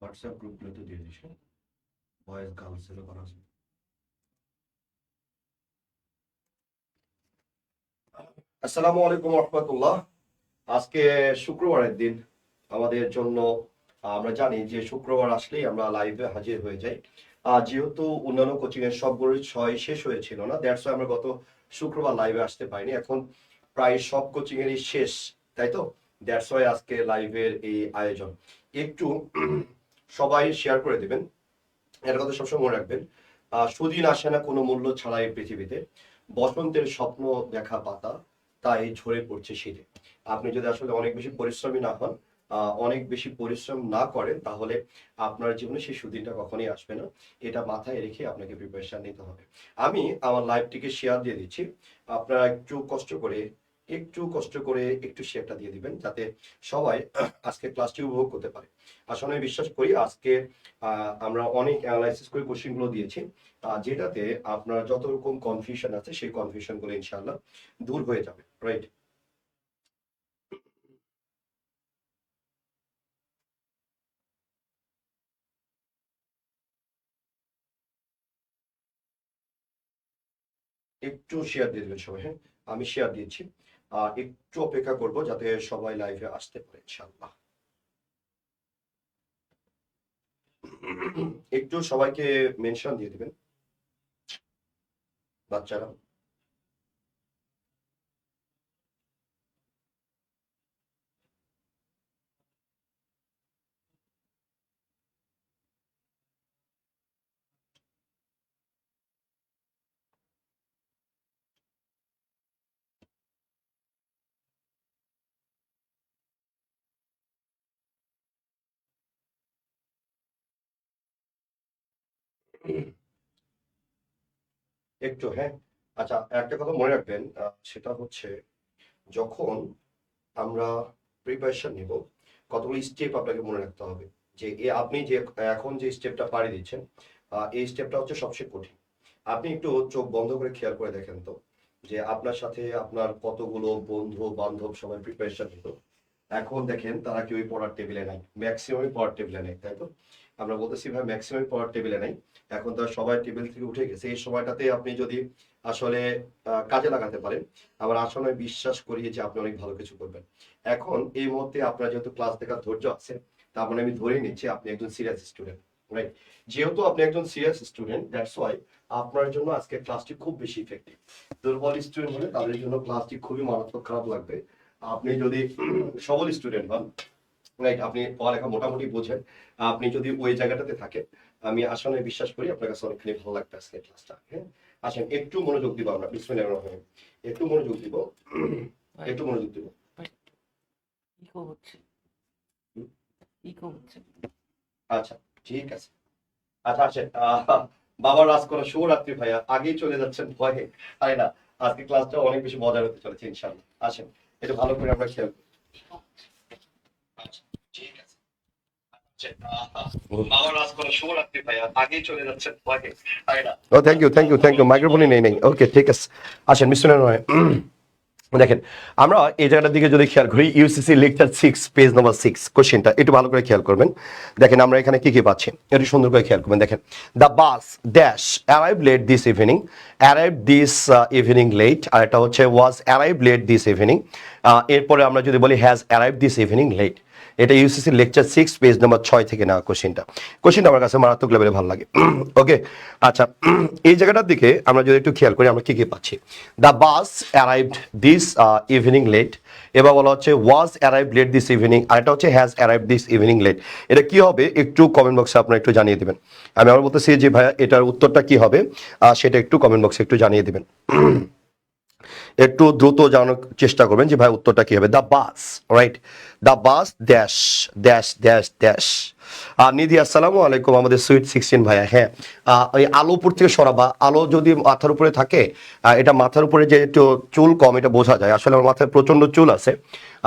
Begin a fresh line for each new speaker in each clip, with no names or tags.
WhatsApp গ্রুপগুলোতে দিয়ে this, boys গার্লসেরও করা আছে। আসসালামু আলাইকুম রহমতুল্লাহ। আজকে শুক্রবারের দিন আমাদের জন্য। আমরা জানি যে শুক্রবার আসলেই আমরা লাইভে হাজির হয়ে যাই। যেহেতু অন্যান্য কোচিং এর সবগুলো ছয় শেষ হয়েছিল না, দ্যাটস ওয়াই আমরা গত শুক্রবার লাইভে আসতে পারিনি। এখন প্রায় সব কোচিং এরই শেষ, তাই তো? দ্যাটস ওয়াই আজকে লাইভের এই আয়োজন। একটু সবাই শেয়ার করে দিবেন, এর কথা সবসময় মনে রাখবেন। সুদিন আসে না কোনো মূল্য ছাড়া এই পৃথিবীতে। বসন্তের স্বপ্ন দেখা পাতা তাই ঝরে পড়ছে শীতে। আপনি যদি আসলে অনেক বেশি পরিশ্রমী না হন, অনেক বেশি পরিশ্রম না করেন, তাহলে আপনার জীবনে সেই সুদিনটা কখনোই আসবে না। এটা মাথায় রেখে আপনাকে প্রিপারেশন নিতে হবে। আমি আমার লাইভটিকে শেয়ার দিয়ে দিচ্ছি। আপনারা একটু কষ্ট করে একটু শেয়ারটা দিয়ে দিবেন, যাতে সবাই আজকে ক্লাসটি উপভোগ করতে পারে। আসলে আমি বিশ্বাস করি আজকে আমরা অনেক অ্যানালাইসিস করে কোশ্চেনগুলো দিয়েছি, যেটাতে আপনার যত রকম কনফিউশন আছে সেই কনফিউশনগুলো ইনশাআল্লাহ দূর হয়ে যাবে, রাইট? একটু শেয়ার দিয়ে দেবেন সবাই, হ্যাঁ? আমি শেয়ার দিয়েছি। একটু অপেক্ষা করব যাতে সবাই লাইভে আসতে পারে ইনশাআল্লাহ। একটু সবাইকে মেনশন দিয়ে দিবেন বাচ্চারা। একটু, হ্যাঁ। আচ্ছা, একটা কথা মনে রাখবেন, সেটা হচ্ছে যখন আমরা প্রিপারেশন নিব, কতগুলো স্টেপ আপনাকে মনে রাখতে হবে। যে আপনি যে এখন যে স্টেপটা পাড়ি দিচ্ছেন, এই স্টেপটা হচ্ছে সবচেয়ে কঠিন। আপনি একটু চোখ বন্ধ করে খেয়াল করে দেখেন তো, যে আপনার সাথে আপনার কতগুলো বন্ধু বান্ধব সবাই প্রিপারেশন নিত। এখন দেখেন তারা কেউই পড়ার টেবিলে নাই, ম্যাক্সিমামই পড়ার টেবিলে নেই, তাই তো? আমরা বলতেছি ভাই ম্যাক্সিমামই পড়ার টেবিলে নাই। এখন তো সবাই টেবিল থেকে উঠে গেছে। এই সময়টাতে আপনি যদি আসলে কাজে লাগাতে পারেন, আমার আসলে বিশ্বাস করি যে আপনি অনেক ভালো কিছু করবেন। এখন এই মুহূর্তে আপনার যেহেতু ক্লাস দেখার ধৈর্য আছে, তার মানে আমি ধরেই নিচ্ছি আপনি একজন সিরিয়াস স্টুডেন্ট, রাইট? যেহেতু আপনি একজন সিরিয়াস স্টুডেন্ট, দ্যাটস ওয়াই আপনার জন্য আজকে ক্লাসটি খুব বেশি ইফেক্টিভ। দুর্বল স্টুডেন্ট হলে তাদের জন্য ক্লাসটি খুবই মারাত্মক খারাপ লাগবে। আপনি যদি সবল স্টুডেন্ট হন, রাইট, আপনি পড়ালেখা মোটামুটি বোঝেন, আপনি যদি ওই জায়গাটাতে থাকেন, আমি আসলে বিশ্বাস করি আপনার কাছে অনেকখানি ভালো লাগবে আজকে ক্লাসটা, হ্যাঁ? আসেন একটু মনোযোগ দিব আমরা, বিসমিল্লাহির রহমানির রহিম। একটু মনোযোগ দিব, একটু মনোযোগ দিব।
ইকো হচ্ছে, ইকো হচ্ছে।
আচ্ছা, ঠিক আছে। আচ্ছা আসেন, বাবার রাজ করা শুভরাত্রি ভাইয়া, আগেই চলে যাচ্ছেন ভয়ে, তাই না? আজকে ক্লাসটা অনেক বেশি মজার হতে চলেছে ইনশাআল্লাহ। আসেন, এটা ভালো করে আমরা খেয়াল করি। আচ্ছা, ঠিক আছে। বাবার রাজ করা শুভরাত্রি ভাইয়া, আগেই চলে যাচ্ছেন ভয়ে, তাই না? ও থ্যাংক ইউ মাইক্রোফোনই নেই ওকে, ঠিক আছে। আসেন, বিসমিল্লাহির দেখেন, আমরা এই জায়গাটার দিকে যদি খেয়াল করি, ইউসিসি লেকচার 6 পেজ নাম্বার 6 কোশ্চেনটা একটু ভালো করে খেয়াল করবেন। দেখেন আমরা এখানে কি কি পাচ্ছি, একটু সুন্দর করে খেয়াল করবেন। দেখেন, the bus dash arrive late this evening, arrive this evening late, আর এটা হচ্ছে was arrive late this evening. এরপরে আমরা যদি বলি has arrive this evening late, এটা ইউসিসি লেকচার 6 পেজ নাম্বার 6 থেকে নেওয়া কোশ্চেনটা আমার কাছে মারাত্মক লেভেলে ভালো লাগে। ওকে, আচ্ছা, এই জায়গাটার দিকে আমরা যদি একটু খেয়াল করি আমরা কি কি পাচ্ছি। The bus arrived this evening late, এবার বলা হচ্ছে was arrive late this evening, আর এটা হচ্ছে has arrive this evening late. এটা কি হবে একটু কমেন্ট বক্সে আপনারা একটু জানিয়ে দেবেন। আমি আবার বলতেছি যে ভাইয়া এটার উত্তরটা কি হবে, সেটা একটু কমেন্ট বক্সে একটু জানিয়ে দেবেন। একটু দ্রুত জানানোর চেষ্টা করবেন যে ভাই উত্তরটা কি হবে। The bus, right, the bus dash dash dash dash. Nidhi আসসালামু আলাইকুম, আমাদের সুইট 16 ভাইয়া। হ্যাঁ, ওই আলো উপর থেকে সরাবা, আলো যদি মাথার উপরে থাকে, এটা মাথার উপরে যে একটু চুল কম এটা বোঝা যায়। আসলে আমার মাথায় প্রচন্ড চুল আছে,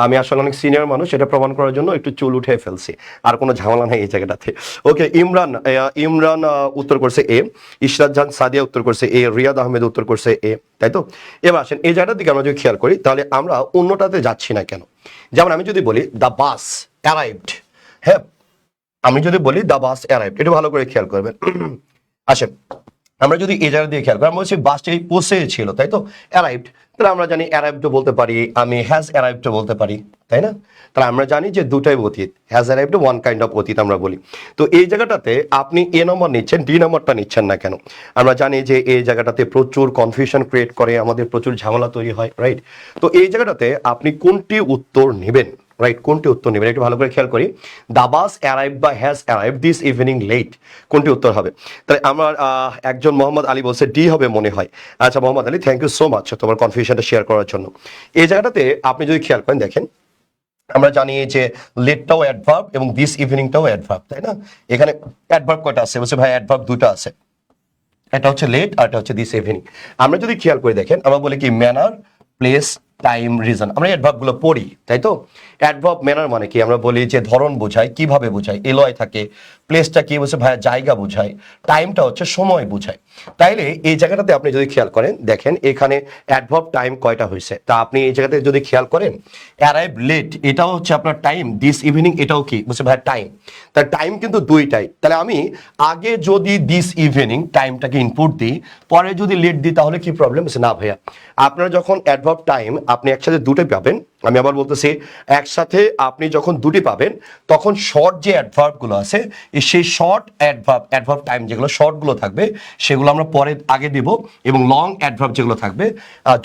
আমি আসলে অনেক সিনিয়র মানুষ, এটা প্রমাণ করার জন্য একটু চুল উঠে ফেলছি, আর কোনো ঝামেলা নেই এই জায়গাটাতে। ওকে, ইমরান ইমরান উত্তর করছে এ, ইশরাত জাহান সাদিয়া উত্তর করছে এ, রিয়াদ আহমেদ উত্তর করছে এ, তাই তো? এবার আসেন এই জায়গাটার দিকে আমরা যদি খেয়াল করি, তাহলে আমরা অন্যটাতে যাচ্ছি না কেন। যেমন আমি যদি বলি দ্য বাস অ্যারাইভড, হ্যাঁ, আমি যদি বলি দ্য বাস অ্যারাইভড, এটা ভালো করে খেয়াল করবেন। আসেন আমরা যদি এই জায়গা দিয়ে খেয়াল করি, আমরা বলছি বাসটি পৌঁছেছিল, তাই তো, অ্যারাইভড, তাহলে আমরা জানি অ্যারাইভড বলতে পারি, আমি হ্যাজ অ্যারাইভড বলতে পারি, তাই না? তাহলে আমরা জানি যে দুটাই অতীত, has arrived one kind of অতীত আমরা বলি। তো এই জায়গাটাতে আপনি এ নম্বর নিচ্ছেন, ডি নম্বরটা নিচ্ছেন না কেন? আমরা জানি যে এই জায়গাটাতে প্রচুর কনফিউশন ক্রিয়েট করে, আমাদের প্রচুর ঝামেলা তৈরি হয়, রাইট? তো এই জায়গাটাতে আপনি কোনটি উত্তর নেবেন, রাইট? কোনটি উত্তর নেবেন একটু ভালো করে খেয়াল করি। দ্য বাস অ্যারাইভ বা has arrive this evening late, কোনটি উত্তর হবে? তাহলে আমার একজন মোহাম্মদ আলী বলছে ডি হবে মনে হয়। আচ্ছা Mohammad Ali, thank you so much তোমার কনফিউশনটা শেয়ার করার জন্য। এই জায়গাটাতে আপনি যদি খেয়াল করেন, দেখেন আমরা জানি যে লেটটাও অ্যাডভার্ব এবং দিস ইভিনিংটাও অ্যাডভার্ব, তাই না? এখানে অ্যাডভার্ব কয়টা আছে? বলছে ভাই অ্যাডভার্ব দুটো আছে, এটা হচ্ছে লেট আর এটা হচ্ছে দিস ইভিনিং। আমরা যদি খেয়াল করে দেখেন, আমরা বলি কি ম্যানার, প্লেস, টাইম, রিজন, আমরা অ্যাডভার্ব গুলো পড়ি, তাই তো? অ্যাডভার্ব ম্যানার মানে কি? আমরা বলি যে ধরন বোঝায়, কিভাবে বোঝায়, এলয় থাকে। প্লেসটা কি বলছে ভাইয়া? জায়গা বোঝায়। টাইমটা হচ্ছে সময় বোঝায়। তাইলে এই জায়গাটাতে আপনি যদি খেয়াল করেন, দেখেন এখানে অ্যাডভার্ব টাইম কয়টা হয়েছে, তা আপনি এই জায়গাতে যদি খেয়াল করেন, অ্যারাইভ লেট এটাও হচ্ছে আপনার টাইম, দিস ইভিনিং এটাও কি বলছে ভাইয়া? টাইম। তার টাইম কিন্তু দুইটাই। তাহলে আমি আগে যদি দিস ইভিনিং টাইমটাকে ইনপুট দিই, পরে যদি লেট দিই, তাহলে কি প্রবলেম? না ভাইয়া, আপনারা যখন অ্যাডভার্ব টাইম আপনি একসাথে দুটোই পাবেন, আমি আবার বলতেছি, একসাথে আপনি যখন দুটি পাবেন, তখন শর্ট যে অ্যাডভার্ব গুলো আছে, সেই শর্ট অ্যাডভার্ব টাইম যেগুলো শর্ট গুলো থাকবে, সেগুলো আমরা পরে আগে দিব, এবং লং অ্যাডভার্ব যেগুলো থাকবে,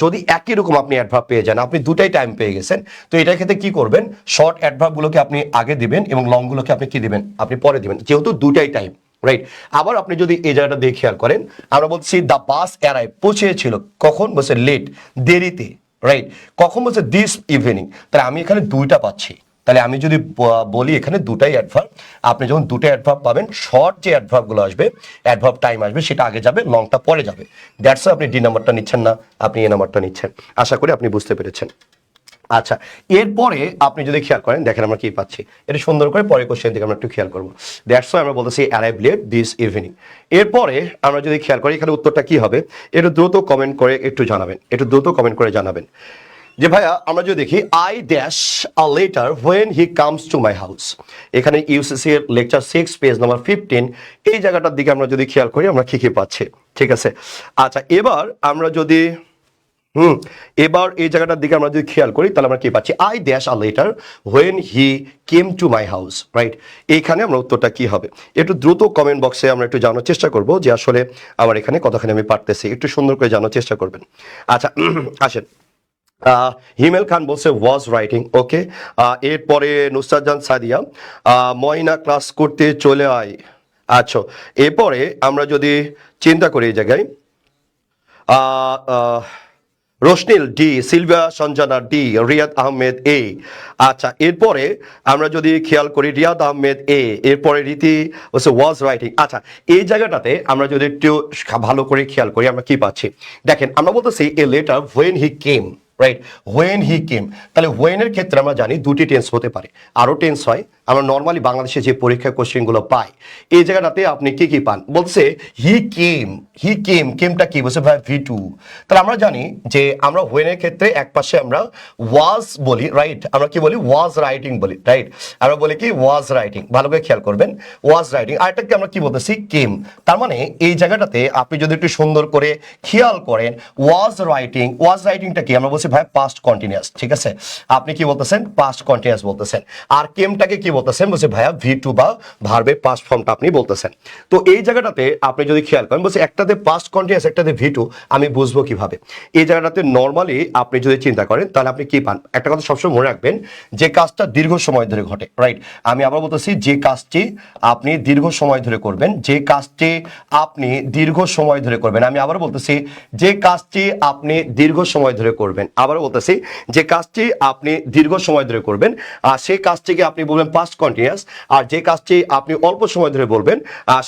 যদি একই রকম আপনি অ্যাডভার্ব পেয়ে যান, আপনি দুটাই টাইম পেয়ে গেছেন, তো এটার ক্ষেত্রে কি করবেন? শর্ট অ্যাডভার্ব গুলোকে আপনি আগে দিবেন এবং লং গুলোকে আপনি কি দিবেন? আপনি পরে দিবেন, যেহেতু দুটাই টাইম, রাইট? আবার আপনি যদি এই জায়গাটা দিয়ে খেয়াল করেন, আমরা বলছি দ্য বাস অ্যারাইভ, পৌঁছেছিল কখন? বলছে লেট, দেরিতে, রাইট? কখন? বলছে দিস ইভিনিং। তাহলে আমি এখানে দুইটা পাচ্ছি। তাহলে আমি যদি বলি এখানে দুটাই অ্যাডভার্ব, আপনি যখন দুটাই অ্যাডভার্ব পাবেন, শর্ট যে অ্যাডভার্ব গুলো আসবে, অ্যাডভার্ব টাইম আসবে, সেটা আগে যাবে, লংটা পরে যাবে। দ্যাটস আপনি ডি নাম্বারটা নিচ্ছেন না, আপনি এ নাম্বারটা নিচ্ছেন। আশা করি আপনি বুঝতে পেরেছেন। আচ্ছা, এরপরে আপনি যদি খেয়াল করেন, দেখেন আমরা কি পাচ্ছি, এটা সুন্দর করে পরে কোশ্চেন থেকে আমরা একটু খেয়াল করবো। দ্যাটস ওয়াই আমরা বলতেছি অ্যারাইভ লেট দিস ইভিনিং। এরপরে আমরা যদি খেয়াল করি, এখানে উত্তরটা কি হবে, একটু দ্রুত কমেন্ট করে একটু জানাবেন, একটু দ্রুত কমেন্ট করে জানাবেন যে ভাইয়া আমরা যদি দেখি I dash a letter when he comes to my house, এখানে ইউসিসি এর লেকচার 6 পেজ নাম্বার 15, এই জায়গাটার দিকে আমরা যদি খেয়াল করি, আমরা কি পাচ্ছি, ঠিক আছে? আচ্ছা, এবার আমরা যদি এবার এই জায়গাটার দিকে আমরা যদি খেয়াল করি, তাহলে আমরা কি পাচ্ছি? I dash a letter when he came to my house, right? এইখানে আমরা উত্তরটা কি হবে, একটু দ্রুত কমেন্ট বক্সে আমরা একটু জানার চেষ্টা করব যে আসলে আমার এখানে কতখানি আমি পারতেছি, একটু সুন্দর করে জানার চেষ্টা করবেন। আচ্ছা আসেন, হিমেল খান বলছে ওয়াজ রাইটিং, ওকে। এরপরে নুসরাত জান সাদিয়া, ময়না ক্লাস করতে চলে আয়। আচ্ছা, এরপরে আমরা যদি চিন্তা করি এই জায়গায়, Roshnil D, Sylvia Sanjana D, Riyad Ahmed A. আচ্ছা, এরপরে আমরা যদি খেয়াল করি রিয়াদ আহমেদ এ, এরপরে রীতি হচ্ছে ওয়াজ রাইটিং। আচ্ছা, এই জায়গাটাতে আমরা যদি একটু ভালো করে খেয়াল করি, আমরা কি পাচ্ছি? দেখেন আমরা বলতেছি a letter when he came, right? When he came, তাহলে হোয়েন এর ক্ষেত্রে আমরা জানি দুটি টেন্স হতে পারে, আরো টেন্স হয়, আমরা নর্মালি বাংলাদেশে যে পরীক্ষার কোশ্চেনগুলো পাই, এই জায়গাটাতে আপনি কি কি পান? বলছে হি কেম, হি কেম, কেমটা কি বলছে ভাই? V two. তাহলে আমরা জানি যে আমরা হোয়েন এর ক্ষেত্রে এক পাশে আমরা ওয়াজ বলি, রাইট? আমরা কি বলি? ওয়াজ রাইটিং বলি, রাইট? আমরা বলি কি? Was writing. ভালো করে খেয়াল করবেন, ওয়াজ রাইটিং। আরেকটাকে আমরা কি বলতেছি? কেম। তার মানে এই জায়গাটাতে আপনি যদি একটু সুন্দর করে খেয়াল করেন, ওয়াজ রাইটিং, ওয়াজ রাইটিংটা কি? আমরা বলছি ভাই পাস্ট কন্টিনিউয়াস, ঠিক আছে? আপনি কি বলতেছেন? পাস্ট কন্টিনিউয়াস বলতেছেন। আর কেমটাকে কি বলতেছেন? বলছে ভাইয়া ভি টু বা ভার্বের পাস্ট ফর্মটা আপনি বলতেছেন। তো এই জায়গাটাতে আপনি যদি খেয়াল করেন, বলছে একটাতে পাস্ট কন্টিনিউয়াস, একটাতে ভি টু, আমি বুঝবো কিভাবে? এই জায়গাটাতে নর্মালি আপনি যদি চিন্তা করেন, তাহলে আপনি কি পান? একটা কথা সবসময় মনে রাখবেন, যে কাজটা দীর্ঘ সময় ধরে ঘটে, রাইট? আমি আবার বলতেছি, যে কাজটি আপনি দীর্ঘ সময় ধরে করবেন, যে কাজটি আপনি দীর্ঘ সময় ধরে করবেন, আমি আবার বলতেছি, যে কাজটি আপনি দীর্ঘ সময় ধরে করবেন, আবার বলতেছি, যে কাজটি আপনি দীর্ঘ সময় ধরে করবেন, আর সেই কাজটিকে আপনি বলবেন পাস্ট কন্টিনিউয়াস, আর যে কাজটি আপনি অল্প সময় ধরে বলবেন,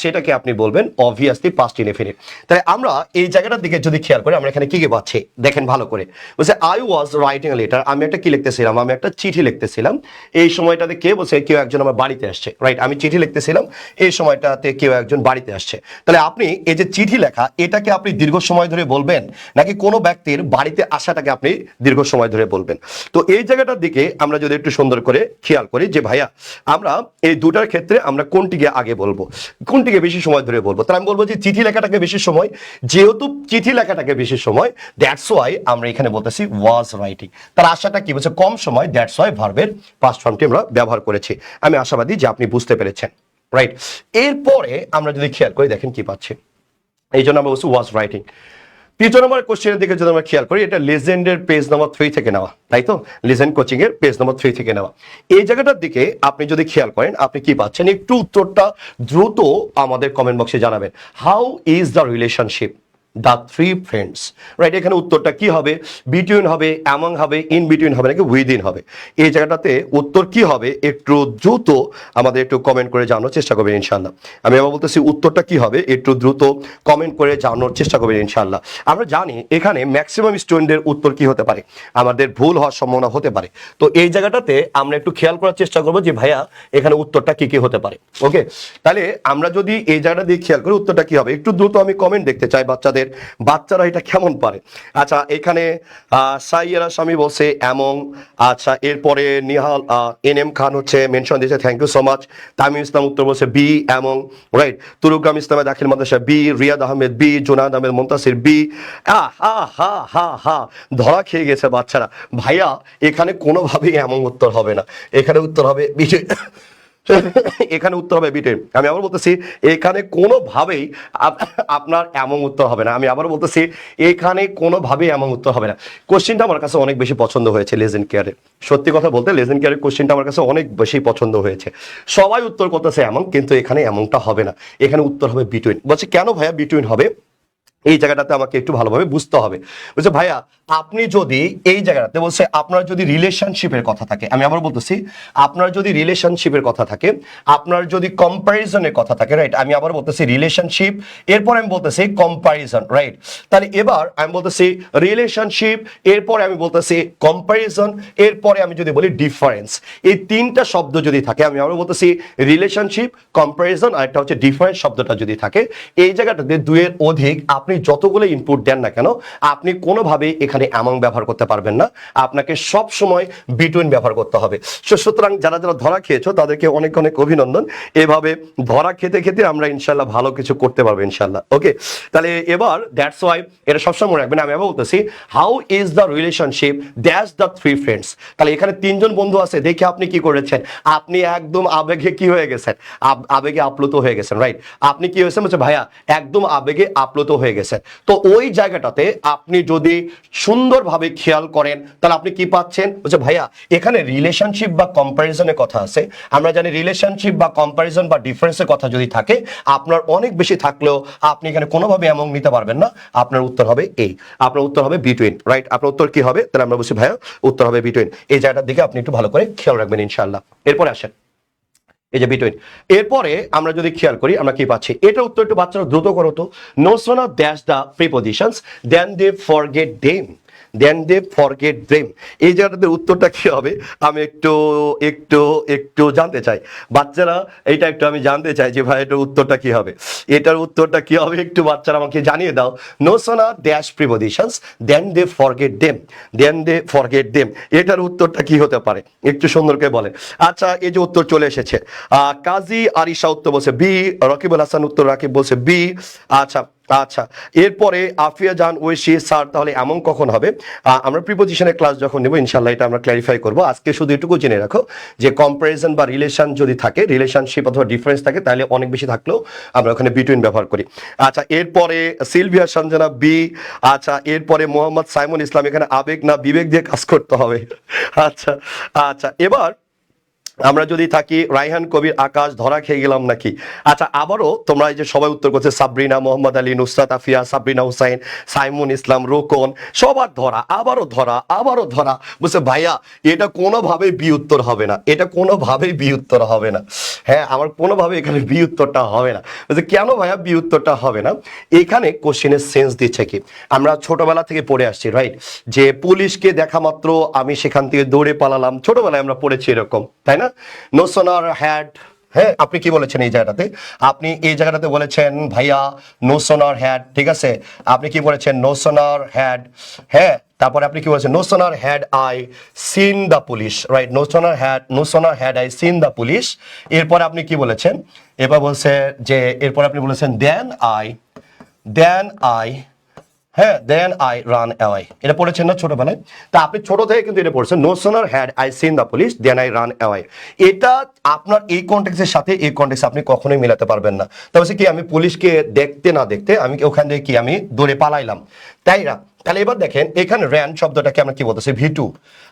সেটাকে আপনি বলবেন অবভিয়াসলি পাস্ট ইনডেফিনিট। তাহলে আমরা এই জায়গাটার দিকে যদি খেয়াল করি, আমরা এখানে কি কি পাচ্ছি দেখেন ভালো করে। বলছে I was writing a letter, আমি একটা কি লিখতেছিলাম? আমি একটা চিঠি লিখতেছিলাম। এই সময়টাতে কে বলছে? কেউ একজন আমার বাড়িতে আসছে, রাইট? আমি চিঠি লিখতেছিলাম, এই সময়টাতে কেউ একজন বাড়িতে আসছে। তাহলে আপনি এই যে চিঠি লেখা, এটাকে আপনি দীর্ঘ সময় ধরে বলবেন, নাকি কোনো ব্যক্তির বাড়িতে আসাটাকে আপনি দীর্ঘ সময় ধরে বলবেন? তো এই জায়গাটার দিকে আমরা যদি একটু সুন্দর করে খেয়াল করি, যে ভাইয়া আমরা এই দুটার ক্ষেত্রে আমরা কোনটিকে আগে বলবো, কোনটিকে বেশি সময় ধরে বলবো? তাহলে আমি বলবো যে চিঠি লেখাটাকে বেশি সময়, যেহেতু চিঠি লেখাটাকে বেশি সময়, দ্যাটস ওয়াই আমরা এখানে বলতেছি ওয়াজ রাইটিং। তার আশাটা কি বলছে? কম সময়, দ্যাটস ওয়াই ভার্বের পাস্ট ফর্মটি আমরা ব্যবহার করেছি। আমি আশাবাদী যে আপনি বুঝতে পেরেছেন, রাইট? এরপরে আমরা যদি খেয়াল করি, দেখেন কি পাচ্ছি, এই জন্য আমরা বলছি ওয়াজ রাইটিং। 3 নম্বর কোশ্চেনের দিকে যদি আমরা খেয়াল করি, এটা লেজেন্ডের পেজ নম্বর 3 থেকে নেওয়া, তাই তো? লেজেন্ড কোচিং এর পেজ নম্বর 3 থেকে নেওয়া। এই জায়গাটার দিকে আপনি যদি খেয়াল করেন, আপনি কি পাচ্ছেন? একটু উত্তরটা দ্রুত আমাদের কমেন্ট বক্সে জানাবেন। How is the relationship the three friends, right? এখানে উত্তরটা কি হবে? বিটুইন হবে, অ্যামং হবে, ইন বিটুইন হবে, নাকি উইদিন হবে? এই জায়গাটাতে উত্তর কি হবে একটু দ্রুত আমাদের একটু কমেন্ট করে জানানোর চেষ্টা করবেন ইনশাল্লাহ। আমি আবার বলতেছি উত্তরটা কি হবে একটু দ্রুত কমেন্ট করে জানানোর চেষ্টা করবেন ইনশাল্লাহ। আমরা জানি এখানে ম্যাক্সিমাম স্টুডেন্টদের উত্তর কি হতে পারে, আমাদের ভুল হওয়ার সম্ভাবনা হতে পারে। তো এই জায়গাটাতে আমরা একটু খেয়াল করার চেষ্টা করবো যে ভাইয়া এখানে উত্তরটা কি কি হতে পারে। ওকে, তাহলে আমরা যদি এই জায়গাটা দিয়ে খেয়াল করি উত্তরটা কি হবে, একটু দ্রুত আমি কমেন্ট দেখতে চাই বাচ্চারা এটা কেমন পারে। আচ্ছা, এখানে সাইয়েরা স্বামী বলছে এমং। আচ্ছা, এরপরে নিহাল এনএম খান হচ্ছে মেনশন দিয়েছে, thank you so much. Tamim Islam উত্তর বলছে বি এমং, রাইট? তুরুগ্রাম ইসলামে দাখিল মাদ্রাসা B, Riyad Ahmed B, Jonad Ahmed Muntasir B. ধরা খেয়ে গেছে বাচ্চারা। ভাইয়া এখানে কোনোভাবেই এমন উত্তর হবে না, এখানে উত্তর হবে বিটুইন। এখানে উত্তর হবে বিটুইন। আমি আবার বলতেছি এখানে কোনোভাবেই আপনার এমন উত্তর হবে না। আমি আবার বলতেছি এখানে কোনোভাবেই এমন উত্তর হবে না। কোশ্চেনটা আমার কাছে অনেক বেশি পছন্দ হয়েছে লেজেন্ড কেয়ারের। সত্যি কথা বলতে লেজেন্ড কেয়ারের কোশ্চেনটা আমার কাছে অনেক বেশি পছন্দ হয়েছে। সবাই উত্তর করতেছে এমন, কিন্তু এখানে এমনটা হবে না, এখানে উত্তর হবে বিটুইন। বলছে কেন ভাইয়া বিটুইন হবে? এই জায়গাটাতে আমাকে একটু ভালোভাবে বুঝতে হবে। বলছে ভাইয়া আপনি যদি এই জায়গাটাতে বলছে আপনার যদি রিলেশনশিপের কথা থাকে, আমি আবার বলতেছি আপনার যদি রিলেশনশিপের কথা থাকে, আপনার যদি কম্প্যারিজনের কথা থাকে, রাইট? আমি আবার বলতেছি রিলেশনশিপ, এরপর আমি বলতেছি কম্প্যারিজন, রাইট? তাহলে এবার আমি বলতেছি রিলেশনশিপ, এরপরে আমি বলতেছি কম্প্যারিজন, এরপরে আমি যদি বলি ডিফারেন্স। এই তিনটা শব্দ যদি থাকে, আমি আবার বলতেছি রিলেশনশিপ, কম্প্যারিজন আর একটা হচ্ছে ডিফারেন্স শব্দটা যদি থাকে, এই জায়গাটাতে দুইয়ের অধিক আপনি যতগুলো ইনপুট দেন না কেন, আপনি কোনোভাবেই এখানে এমন ব্যবহার করতে পারবেন না, আপনাকে সব সময় বিটুইন ব্যবহার করতে হবে। সুতরাং যারা যারা ধরা খেয়েছো তাদেরকে অনেক অনেক অভিনন্দন। এভাবে ধরা খেতে খেতে আমরা ইনশাল্লাহ ভালো কিছু করতে পারবো ইনশাল্লাহ। ওকে, তাহলে এবার দ্যাটস ওয়াই এটা সবসময় মনে রাখবেন। আমি আবার বলতেছি how is the relationship that's the three friends. তাহলে এখানে তিনজন বন্ধু আছে, দেখে আপনি কি করেছেন? আপনি একদম আবেগে কি হয়ে গেছেন? আবেগে আপ্লুত হয়ে গেছেন, রাইট? আপনি কি হয়েছেন? বলছে ভাইয়া একদম আবেগে আপ্লুত হয়ে গেছে। তো ওই জায়গাটাতে আপনি যদি সুন্দরভাবে খেয়াল করেন তাহলে আপনি কি পাচ্ছেন? বলছে ভাইয়া এখানে রিলেশনশিপ বা কম্প্যারিজনের কথা আছে। আমরা জানি রিলেশনশিপ বা কম্প্যারিজন বা ডিফারেন্সের কথা যদি থাকে, আপনার অনেক বেশি থাকলেও আপনি এখানে কোনোভাবে এমন নিতে পারবেন না। আপনার উত্তর হবে এই, আপনার উত্তর হবে বিটুইন, রাইট? আপনার উত্তর কি হবে? তাহলে আমরা বলছি ভাইয়া উত্তর হবে বিটুইন। এই জায়গাটার দিকে আপনি একটু ভালো করে খেয়াল রাখবেন ইনশাআল্লাহ। এরপরে আসেন এই যে বিটুইন। এরপরে আমরা যদি খেয়াল করি আমরা কি পাচ্ছি, এটা উত্তর একটু বাচ্চারা দ্রুত করো তো। No sooner dash the prepositions then they forget them, then they forget them. এই জায়গাটাতে উত্তরটা কি হবে আমি একটু একটু একটু জানতে চাই। বাচ্চারা এইটা একটু আমি জানতে চাই যে ভাই এটার উত্তরটা কি হবে, এটার উত্তরটা কি হবে একটু বাচ্চারা আমাকে জানিয়ে দাও। No sooner dash prepositions then they forget them, then they forget them. এটার উত্তরটা কি হতে পারে একটু সুন্দর করে বলেন। আচ্ছা, এই যে উত্তর চলে এসেছে, কাজী আরিশা উত্তর বলছে বি, রকিবুল হাসান উত্তর রাকিব বলছে বি। আচ্ছা আচ্ছা, এরপরে আফিয়া জান ঐশী স্যার তাহলে এমন কখন হবে? আমরা প্রিপোজিশনের ক্লাস যখন নেব ইনশাল্লাহ এটা আমরা ক্ল্যারিফাই করব। আজকে শুধু এটুকু জেনে রাখো যে কম্প্যারিজন বা রিলেশন যদি থাকে, রিলেশনশিপ অথবা ডিফারেন্স থাকে, তাহলে অনেক বেশি থাকলেও আমরা ওখানে বিটুইন ব্যবহার করি। আচ্ছা, এরপরে সিলভিয়া সঞ্জনা বি। আচ্ছা, এরপরে মোহাম্মদ সাইমুল ইসলাম, এখানে আবেগ না বিবেক দিয়ে কাজ করতে হবে। আচ্ছা আচ্ছা, এবার আমরা যদি থাকি রায়হান কবির আকাশ, ধরা খেয়ে গেলাম নাকি? আচ্ছা, আবারও তোমরা এই যে সবাই উত্তর করছে, সাবরিনা, মোহাম্মদ আলী, নুসরাত আফিয়া, সাবরিনা হুসাইন, সাইমুন ইসলাম, রোকন, সবার ধরা, আবারও ধরা, আবারও ধরা। বুঝছে ভাইয়া এটা কোনোভাবেই বি উত্তর হবে না, এটা কোনোভাবেই বি উত্তর হবে না। হ্যাঁ, আমার কোনোভাবে এখানে বি উত্তরটা হবে না। বলছে কেন ভাইয়া বি উত্তরটা হবে না? এখানে কোশ্চেনের সেন্স দিচ্ছে কি, আমরা ছোটবেলা থেকে পড়ে আসছি, রাইট? যে পুলিশকে দেখা মাত্র আমি সেখান থেকে দৌড়ে পালালাম, ছোটবেলায় আমরা পড়েছি এরকম, তাই না? No sooner had হ্যাঁ, আপনি কি বলেছেন এই জায়গাটাতে? আপনি এই জায়গাটাতে বলেছেন ভাইয়া নো সোনার হ্যাড, ঠিক আছে? আপনি কি বলেছেন? নো সোনার হ্যাড, হ্যাঁ। তারপরে আপনি কি বলেছেন? No sooner had I seen the police, right? No sooner had I seen the police. এরপরে আপনি কি বলেছেন? এরপর বলছে যে, এরপর আপনি বলেছেন দেন আই, হ্যাঁ, দেন আই রান অ্যাওয়ে। এটা পড়েছেন না ছোটবেলায়? তা আপনি ছোট থেকে কিন্তু এটা পড়ছেন, no sooner had I seen the police then I ran away. এটা আপনার এই কনটেক্সটের সাথে এই কনটেক্স আপনি কখনোই মেলাতে পারবেন না। তবে কি আমি পুলিশকে দেখতে না দেখতে আমি ওখান থেকে কি আমি দৌড়ে পালাইলাম, তাই না? তাহলে এবার দেখেন এখানে র্যান শব্দটাকে আমরা কি বলতেছি? V2।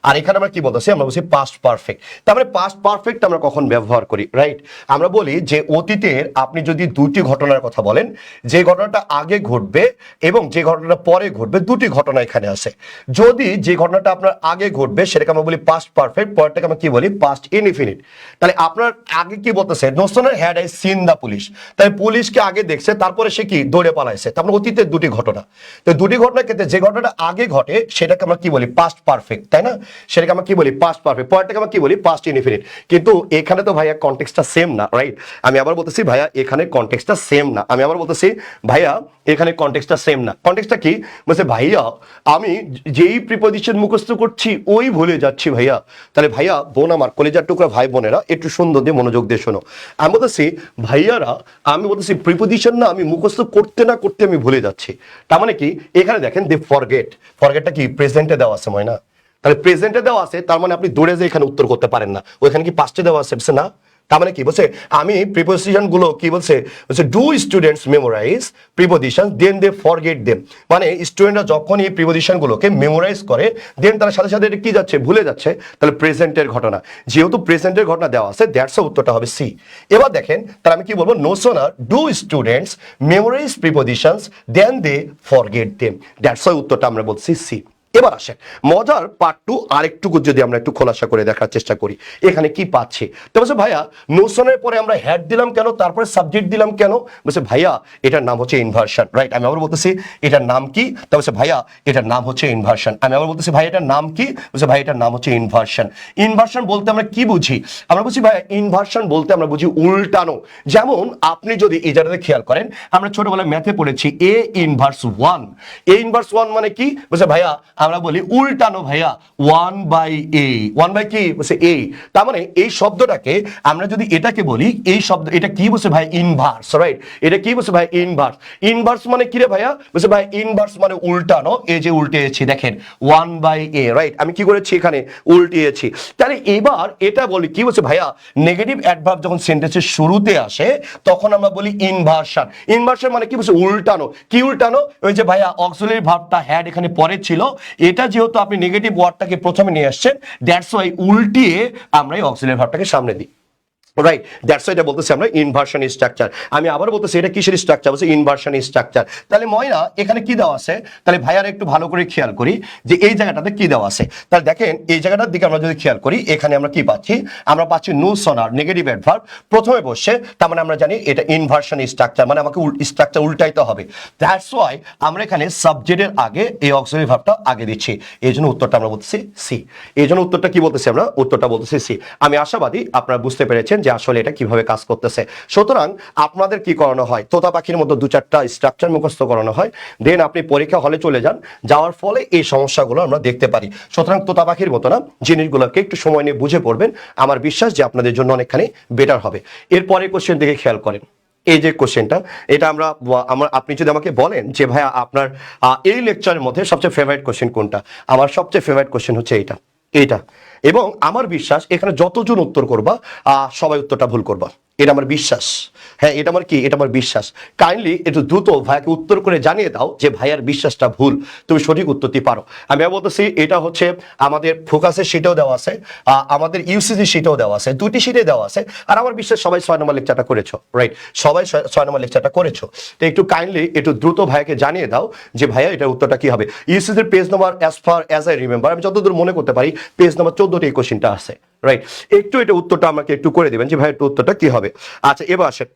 আর এখানে আমরা কি বলতেছি? আমরা বলছি পাস্ট পারফেক্ট। তার মানে পাস্ট পারফেক্ট আমরা কখন ব্যবহার করি, রাইট? আমরা বলি যে অতীতের আপনি যদি দুটি ঘটনার কথা বলেন, যে ঘটনাটা আগে ঘটবে এবং যে ঘটনাটা পরে ঘটবে, দুটি ঘটনা এখানে আছে। যদি যে ঘটনাটা আপনার আগে ঘটবে সেটাকে আমরা বলি পাস্ট পারফেক্ট, পরেরটাকে আমরা কি বলি? Past indefinite. তাহলে আপনার আগে কি বলতেছে? No sooner had I seen the police. তাই পুলিশকে আগে দেখছে, তারপরে সে কি দৌড়ে পালাইছে। তারপরে অতীতের দুটি ঘটনা। তো দুটি ঘটনার ক্ষেত্রে যে ঘটনাটা আগে ঘটে সেটাকে আমরা কি বলি? পাস্ট পারফেক্ট, তাই না? সেটাকে আমরা কি বলি? Past perfect. পরেরটাকে আমরা কি বলি? Past indefinite. কিন্তু এখানে তো ভাইয়া কনটেক্সটটা সেম না, রাইট? আমি আবার বলতেছি ভাইয়া এখানে কনটেক্সটটা সেম না। আমি আবার বলতেছি ভাইয়া এখানে কনটেক্সটটা সেম না। কনটেক্সটটা কি? বলছে ভাইয়া আমি যেই প্রিপজিশন মুখস্থ করছি ওই ভুলে যাচ্ছি ভাইয়া। তাহলে ভাইয়া বোন আমার, কলেজার টুকরা ভাই বোনেরা একটু সুন্দর দিয়ে মনোযোগ দিয়ে শোনো। আমি বলতেছি ভাইয়ারা, আমি বলতেছি প্রিপজিশন না আমি মুখস্থ করতে না করতে আমি ভুলে যাচ্ছি। তার মানে কি? এখানে দেখেন দে ফরগেট। ফরগেটটা কি? প্রেজেন্টে দেওয়া আছে, মনে না? তাহলে প্রেজেন্টে দেওয়া আছে, তার মানে আপনি দৌড়ে যে এখানে উত্তর করতে পারেন না। ওইখানে কি পাস্টে দেওয়া আছে? না। তার মানে কি বলছে? আমি প্রিপোজিশন গুলো কি বলছে? Do students memorize preposition then they forget them. মানে স্টুডেন্টরা যখন এই প্রিপোজিশন গুলোকে মেমোরাইজ করে দেন তার সাথে সাথে এটা কি যাচ্ছে? ভুলে যাচ্ছে। তাহলে প্রেজেন্টের ঘটনা, যেহেতু প্রেজেন্টের ঘটনা দেওয়া আছে, দ্যাটস উত্তরটা হবে সি। এবার দেখেন তাহলে আমি কি বলবো? No sooner do students memorize prepositions then they forget them. That's উত্তরটা আমরা বলছি সি। এবার আসেন মজার পার্ট 2 আরেকটুকু যদি আমরা একটু খোলাসা করে দেখার চেষ্টা করি এখানে কি পাচ্ছি। তো বলছে ভাইয়া নোশনের পরে আমরা হ্যাড দিলাম কেন, তারপরে সাবজেক্ট দিলাম কেন? বলছে ভাইয়া এটার নাম হচ্ছে ইনভার্সন, রাইট? আমি আবার বলতেছি এটার নাম কি? তো বলছে ভাইয়া এটার নাম হচ্ছে ইনভার্সন। আমি আবার বলতেছি ভাই এটার নাম কি? বলছে ভাই এটার নাম হচ্ছে ইনভার্সন। ইনভার্সন বলতে আমরা কি বুঝি? আমরা বুঝি ভাইয়া ইনভার্সন বলতে আমরা বুঝি উল্টানো। যেমন আপনি যদি এই জায়গাতে খেয়াল করেন, আমরা ছোটবেলায় ম্যাথে পড়েছি এ ইনভার্স 1। এ ইনভার্স 1 মানে কি? বলছে ভাইয়া আমরা বলি উল্টানো ভাইয়া, 1/a। 1 কি? বলছে a। তার মানে এই শব্দটাকে আমরা যদি এটাকে বলি, এই শব্দ এটা কি বলছে ভাই? Inverse, right? এটা কি বলছে ভাই? ইনভার্স। ইনভার্স মানে কি রে ভাইয়া? বলছে ভাই ইনভার্স মানে উল্টানো। এই যে উল্টেছি দেখেন 1/a, রাইট? আমি কি করেছি? এখানে উল্টিয়েছি। তাহলে এবার এটা বলি কি বলছে ভাইয়া? নেগেটিভ অ্যাডভার্ব যখন সেন্টেন্সের শুরুতে আসে তখন আমরা বলি ইনভার্সন। ইনভার্সন মানে কি বলছে? উল্টানো। কি উল্টানো? ওই যে ভাইয়া অক্সিলারি ভার্বটা হ্যাড এখানে পরে ছিল, এটা যেহেতু আপনি নেগেটিভ ওয়ার্ডটাকে প্রথমে নিয়ে আসছেন, দ্যাটস ওয়াই উল্টিয়ে আমরা এই অক্সিলারি ভার্বটাকে সামনে দিই, রাইট? দ্যাটস ওয়াই এটা বলতেছি আমরা ইনভার্সন স্ট্রাকচার। আমি আবার বলতেছি এটা কিসের স্ট্রাকচার? বলছে ইনভার্সন স্ট্রাকচার। তাহলে ময়না এখানে কি দেওয়া আছে? তাহলে ভাইয়ার একটু ভালো করে খেয়াল করি যে এই জায়গাটাতে কি দেওয়া আছে। তাহলে দেখেন এই জায়গাটার দিকে আমরা যদি খেয়াল করি, এখানে আমরা কি পাচ্ছি? আমরা পাচ্ছি নো সোনার নেগেটিভ অ্যাডভার্ব প্রথমে বসে, তার মানে আমরা জানি এটা ইনভার্সন স্ট্রাকচার, মানে আমাকে স্ট্রাকচার উল্টাইতে হবে। দ্যাটস ওয়াই আমরা এখানে সাবজেক্টের আগে এই অক্সিলারি ভার্বটা আগে দিচ্ছি। এই জন্য উত্তরটা আমরা বলতেছি সি। এই জন্য উত্তরটা কি বলতেছি? আমরা উত্তরটা বলতেছি সি। আমি আশাবাদী আপনারা বুঝতে পেরেছেন যে আসলে এটা কিভাবে কাজ করতেছে। সুতরাং আপনাদের কি করানো হয়? তোতা পাখির মতো 2-4টা স্ট্রাকচার মুখস্থ করানো হয়, দেন আপনি পরীক্ষা হলে চলে যান, যাওয়ার ফলে এই সমস্যাগুলো আমরা দেখতে পারি। সুতরাং তোতা পাখির মতো না, জিনিসগুলোকে একটু সময় নিয়ে বুঝে পড়বেন, আমার বিশ্বাস যে আপনাদের জন্য অনেকখানি বেটার হবে। এরপরে কোশ্চেন দিকে খেয়াল করেন। এই যে কোশ্চেনটা, এটা আপনি যদি আমাকে বলেন যে ভাইয়া আপনার এই লেকচারের মধ্যে সবচেয়ে ফেভারিট কোশ্চেন কোনটা? আমার সবচেয়ে ফেভারিট কোশ্চেন হচ্ছে এইটা। এবং আমার বিশ্বাস এখানে যতজন উত্তর করবা সবাই উত্তরটা ভুল করবা, এটা আমার বিশ্বাস। হ্যাঁ, এটা আমার কি? এটা আমার বিশ্বাস। কাইন্ডলি একটু দ্রুত ভাইয়াকে উত্তর করে জানিয়ে দাও যে ভাইয়ার বিশ্বাসটা ভুল, তুমি সঠিক উত্তরটি পারো। আমি বলতেছি এটা হচ্ছে আমাদের ফোকাসের শীটেও দেওয়া আছে, আমাদের ইউসিজি শীটেও দেওয়া আছে, দুটি শীটে দেওয়া আছে। আর আমার বিশ্বাস সবাই 6 নম্বর লেকচারটা করেছো, রাইট? সবাই 6 নম্বর লেকচারটা করেছো। তো একটু কাইন্ডলি একটু দ্রুত ভাইয়াকে জানিয়ে দাও যে ভাইয়া এটার উত্তরটা কি হবে। ইউসিজির page number as far as I remember, আমি যতদূর মনে করতে পারি পেজ নম্বর 14তে এই কোশ্চেনটা আছে, রাইট? একটু এটা উত্তরটা আমাকে একটু করে দিবেন যে ভাই একটু উত্তরটা কি হবে। আচ্ছা এবার আসেন,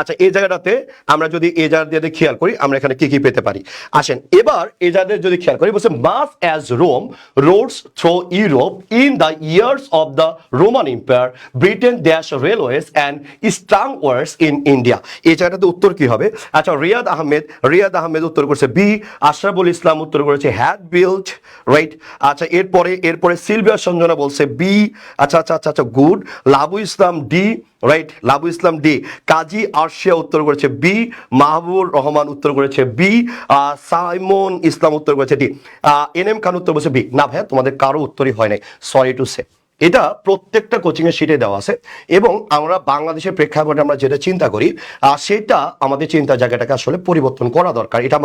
আচ্ছা, এই জায়গাটাতে আমরা যদি এই জায়গা দিয়ে খেয়াল করি আমরা এখানে কি কি পেতে পারি। আসেন এবার এই জায়গাতে যদি খেয়াল করি, বলছে much as Rome roads through Europe in the years of the Roman Empire Britain dash railways and strong wars in India. এই জায়গাটাতে উত্তর কি হবে? আচ্ছা, রিয়াদ আহমেদ উত্তর করেছে বি। আশরাফুল ইসলাম উত্তর করেছে হ্যাড বিল্ট, রাইট। আচ্ছা, এরপরে সিলভিয়া সঞ্জনা বলছে বি। আচ্ছা, গুড। লাবু ইসলাম ডি, রাইট, লাবু ইসলাম ডি। কাজী আরশিয়া উত্তর করেছে বি। মাহবুবুর রহমান উত্তর করেছে বি। সাইমন ইসলাম উত্তর করেছে ডি। এনএম খান উত্তর করেছে বি। না ভাইয়া, তোমাদের কারো উত্তরই হয় নাই, সরি টু সে। এটা প্রত্যেকটা কোচিং এর শিটে দেওয়া আছে এবং আমরা বাংলাদেশের প্রেক্ষাপটে আমরা যেটা চিন্তা করি সেটা আমাদের চিন্তা জায়গাটাকে আসলে পরিবর্তন করা দরকার। এটা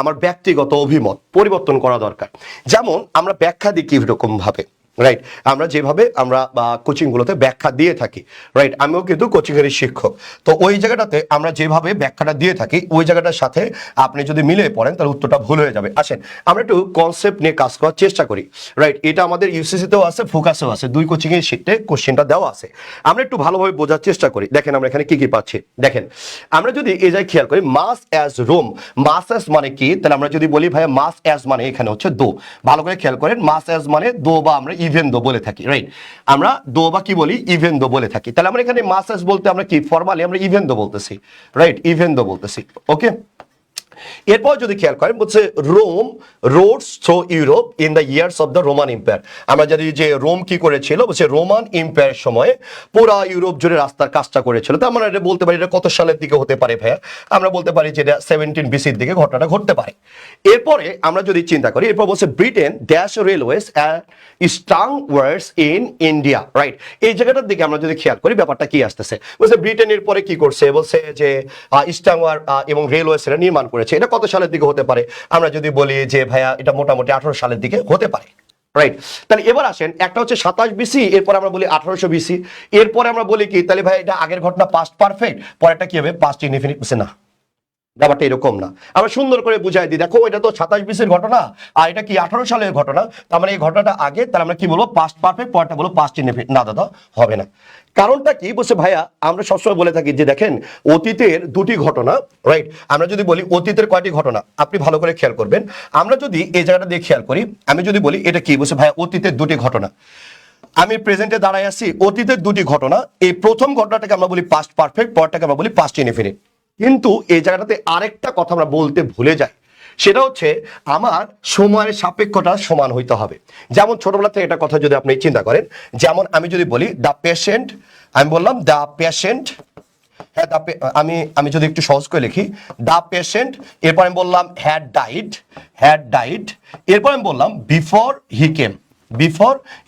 আমার ব্যক্তিগত অভিমত, পরিবর্তন করা দরকার। যেমন আমরা ব্যাখ্যা দিই কি রকম ভাবে, রাইট, আমরা যেভাবে আমরা কোচিংগুলোতে ব্যাখ্যা দিয়ে থাকি, রাইট, আমিও কিন্তু কোচিংয়েরই শিক্ষক, তো ওই জায়গাটাতে আমরা যেভাবে ব্যাখ্যাটা দিয়ে থাকি ওই জায়গাটার সাথে আপনি যদি মিলে পড়েন তাহলে উত্তরটা ভুল হয়ে যাবে। আসেন আমরা একটু কনসেপ্ট নিয়ে কাজ করার চেষ্টা করি, রাইট। এটা আমাদের ইউসিসিতেও আছে, ফোকাসেও আছে, দুই কোচিংয়ের শিটে কোশ্চেনটা দেওয়া আছে। আমরা একটু ভালোভাবে বোঝার চেষ্টা করি। দেখেন আমরা এখানে কি কি পাচ্ছি। দেখেন আমরা যদি এই জায়গায় খেয়াল করি much as Rome, much as মানে কি? তাহলে আমরা যদি বলি ভাইয়া মাস অ্যাজ মানে এখানে হচ্ছে দো, ভালো করে খেয়াল করেন, মাস অ্যাজ মানে দো বা আমরা ইভেন দো বলে থাকি, রাইট। আমরা দো বা কি বলি? ইভেন দো বলে থাকি। তাহলে আমরা এখানে মাস অ্যাজ বলতে আমরা কি ফরমালি আমরা ইভেন দো বলতেছি, রাইট, ইভেন দো বলতেছি, ওকে। এরপর যদি খেয়াল করেন বলছে Rome roads through Europe in the years of the Roman Empire. আমরা জানি যে রোম কি করেছিল, বলছে রোমান এম্পায়ারের সময় পুরা ইউরোপ জুড়ে রাস্তার কাজটা করেছিল। তো আমরা এটা বলতে পারি এটা কত সালের দিকে হতে পারে ভাইয়া? আমরা বলতে পারি যে এটা 17 বিসির দিকে ঘটনাটা ঘটতে পারে। এরপরে আমরা যদি চিন্তা করি, এরপর বলছে Britain dash railways strong wars in India, right. এই জায়গাটার দিকে আমরা যদি খেয়াল করি ব্যাপারটা কি আসতেছে, বলছে ব্রিটেনের পরে কি করছে, বলছে যে স্ট্রং ওয়ার এবং রেলওয়েজ এরা নির্মাণ করেছে। এটা কত সালের দিকে হতে পারে? আমরা যদি বলি যে ভাইয়া এটা মোটামুটি 18 সালের দিকে হতে পারে, রাইট। তাহলে এবার আসেন, একটা হচ্ছে 27 বিসি, এরপর আমরা বলি 1800 বিসি, এরপরে আমরা বলি কি তাহলে ভাই এটা আগের ঘটনা পাস্ট পারফেক্ট, পরেরটা কি হবে পাস্ট ইনডিফিনিট। না, ব্যাপারটা এরকম না। আমরা সুন্দর করে বুঝাই দিই, দেখো এটা তো 27 বিসির ঘটনা আর এটা কি 18 সালের ঘটনা, তার মানে এই ঘটনাটা আগে, তাহলে আমরা কি বলবো পাস্ট পারফেক্ট, পরেরটা বলবো পাস্ট ইনডিফিনিট। না দাদা, হবে না। কারণটা কি? বলছে ভাইয়া আমরা সবসময় বলে থাকি যে দেখেন অতীতের দুটি ঘটনা, রাইট। আমরা যদি বলি অতীতের কয়টি ঘটনা, আপনি ভালো করে খেয়াল করবেন। আমরা যদি এই জায়গাটা দিয়ে খেয়াল করি, আমি যদি বলি এটা কি, বলছে ভাইয়া অতীতের দুটি ঘটনা, আমি প্রেজেন্টে দাঁড়ায় আছি, অতীতের দুটি ঘটনা, এই প্রথম ঘটনাটাকে আমরা বলি পাস্ট পারফেক্ট, পরেরটাকে আমরা বলি পাস্ট ইনডিফিনিট। কিন্তু এই জায়গাটাতে আরেকটা কথা আমরা বলতে ভুলে যাই, সেটা হচ্ছে আমার সময়ের সাপেক্ষটা সমান হইতে হবে। যেমন ছোটবেলা থেকে একটা কথা যদি আপনি চিন্তা করেন, যেমন আমি যদি বলি দ্য পেশেন্ট, আমি বললাম দ্য পেশেন্ট, হ্যাঁ আমি যদি একটু সহজ করে লিখি দ্য পেশেন্ট, এরপর আমি বললাম হ্যাড ডাইড, এরপর আমি বললাম বিফোর হি কেম,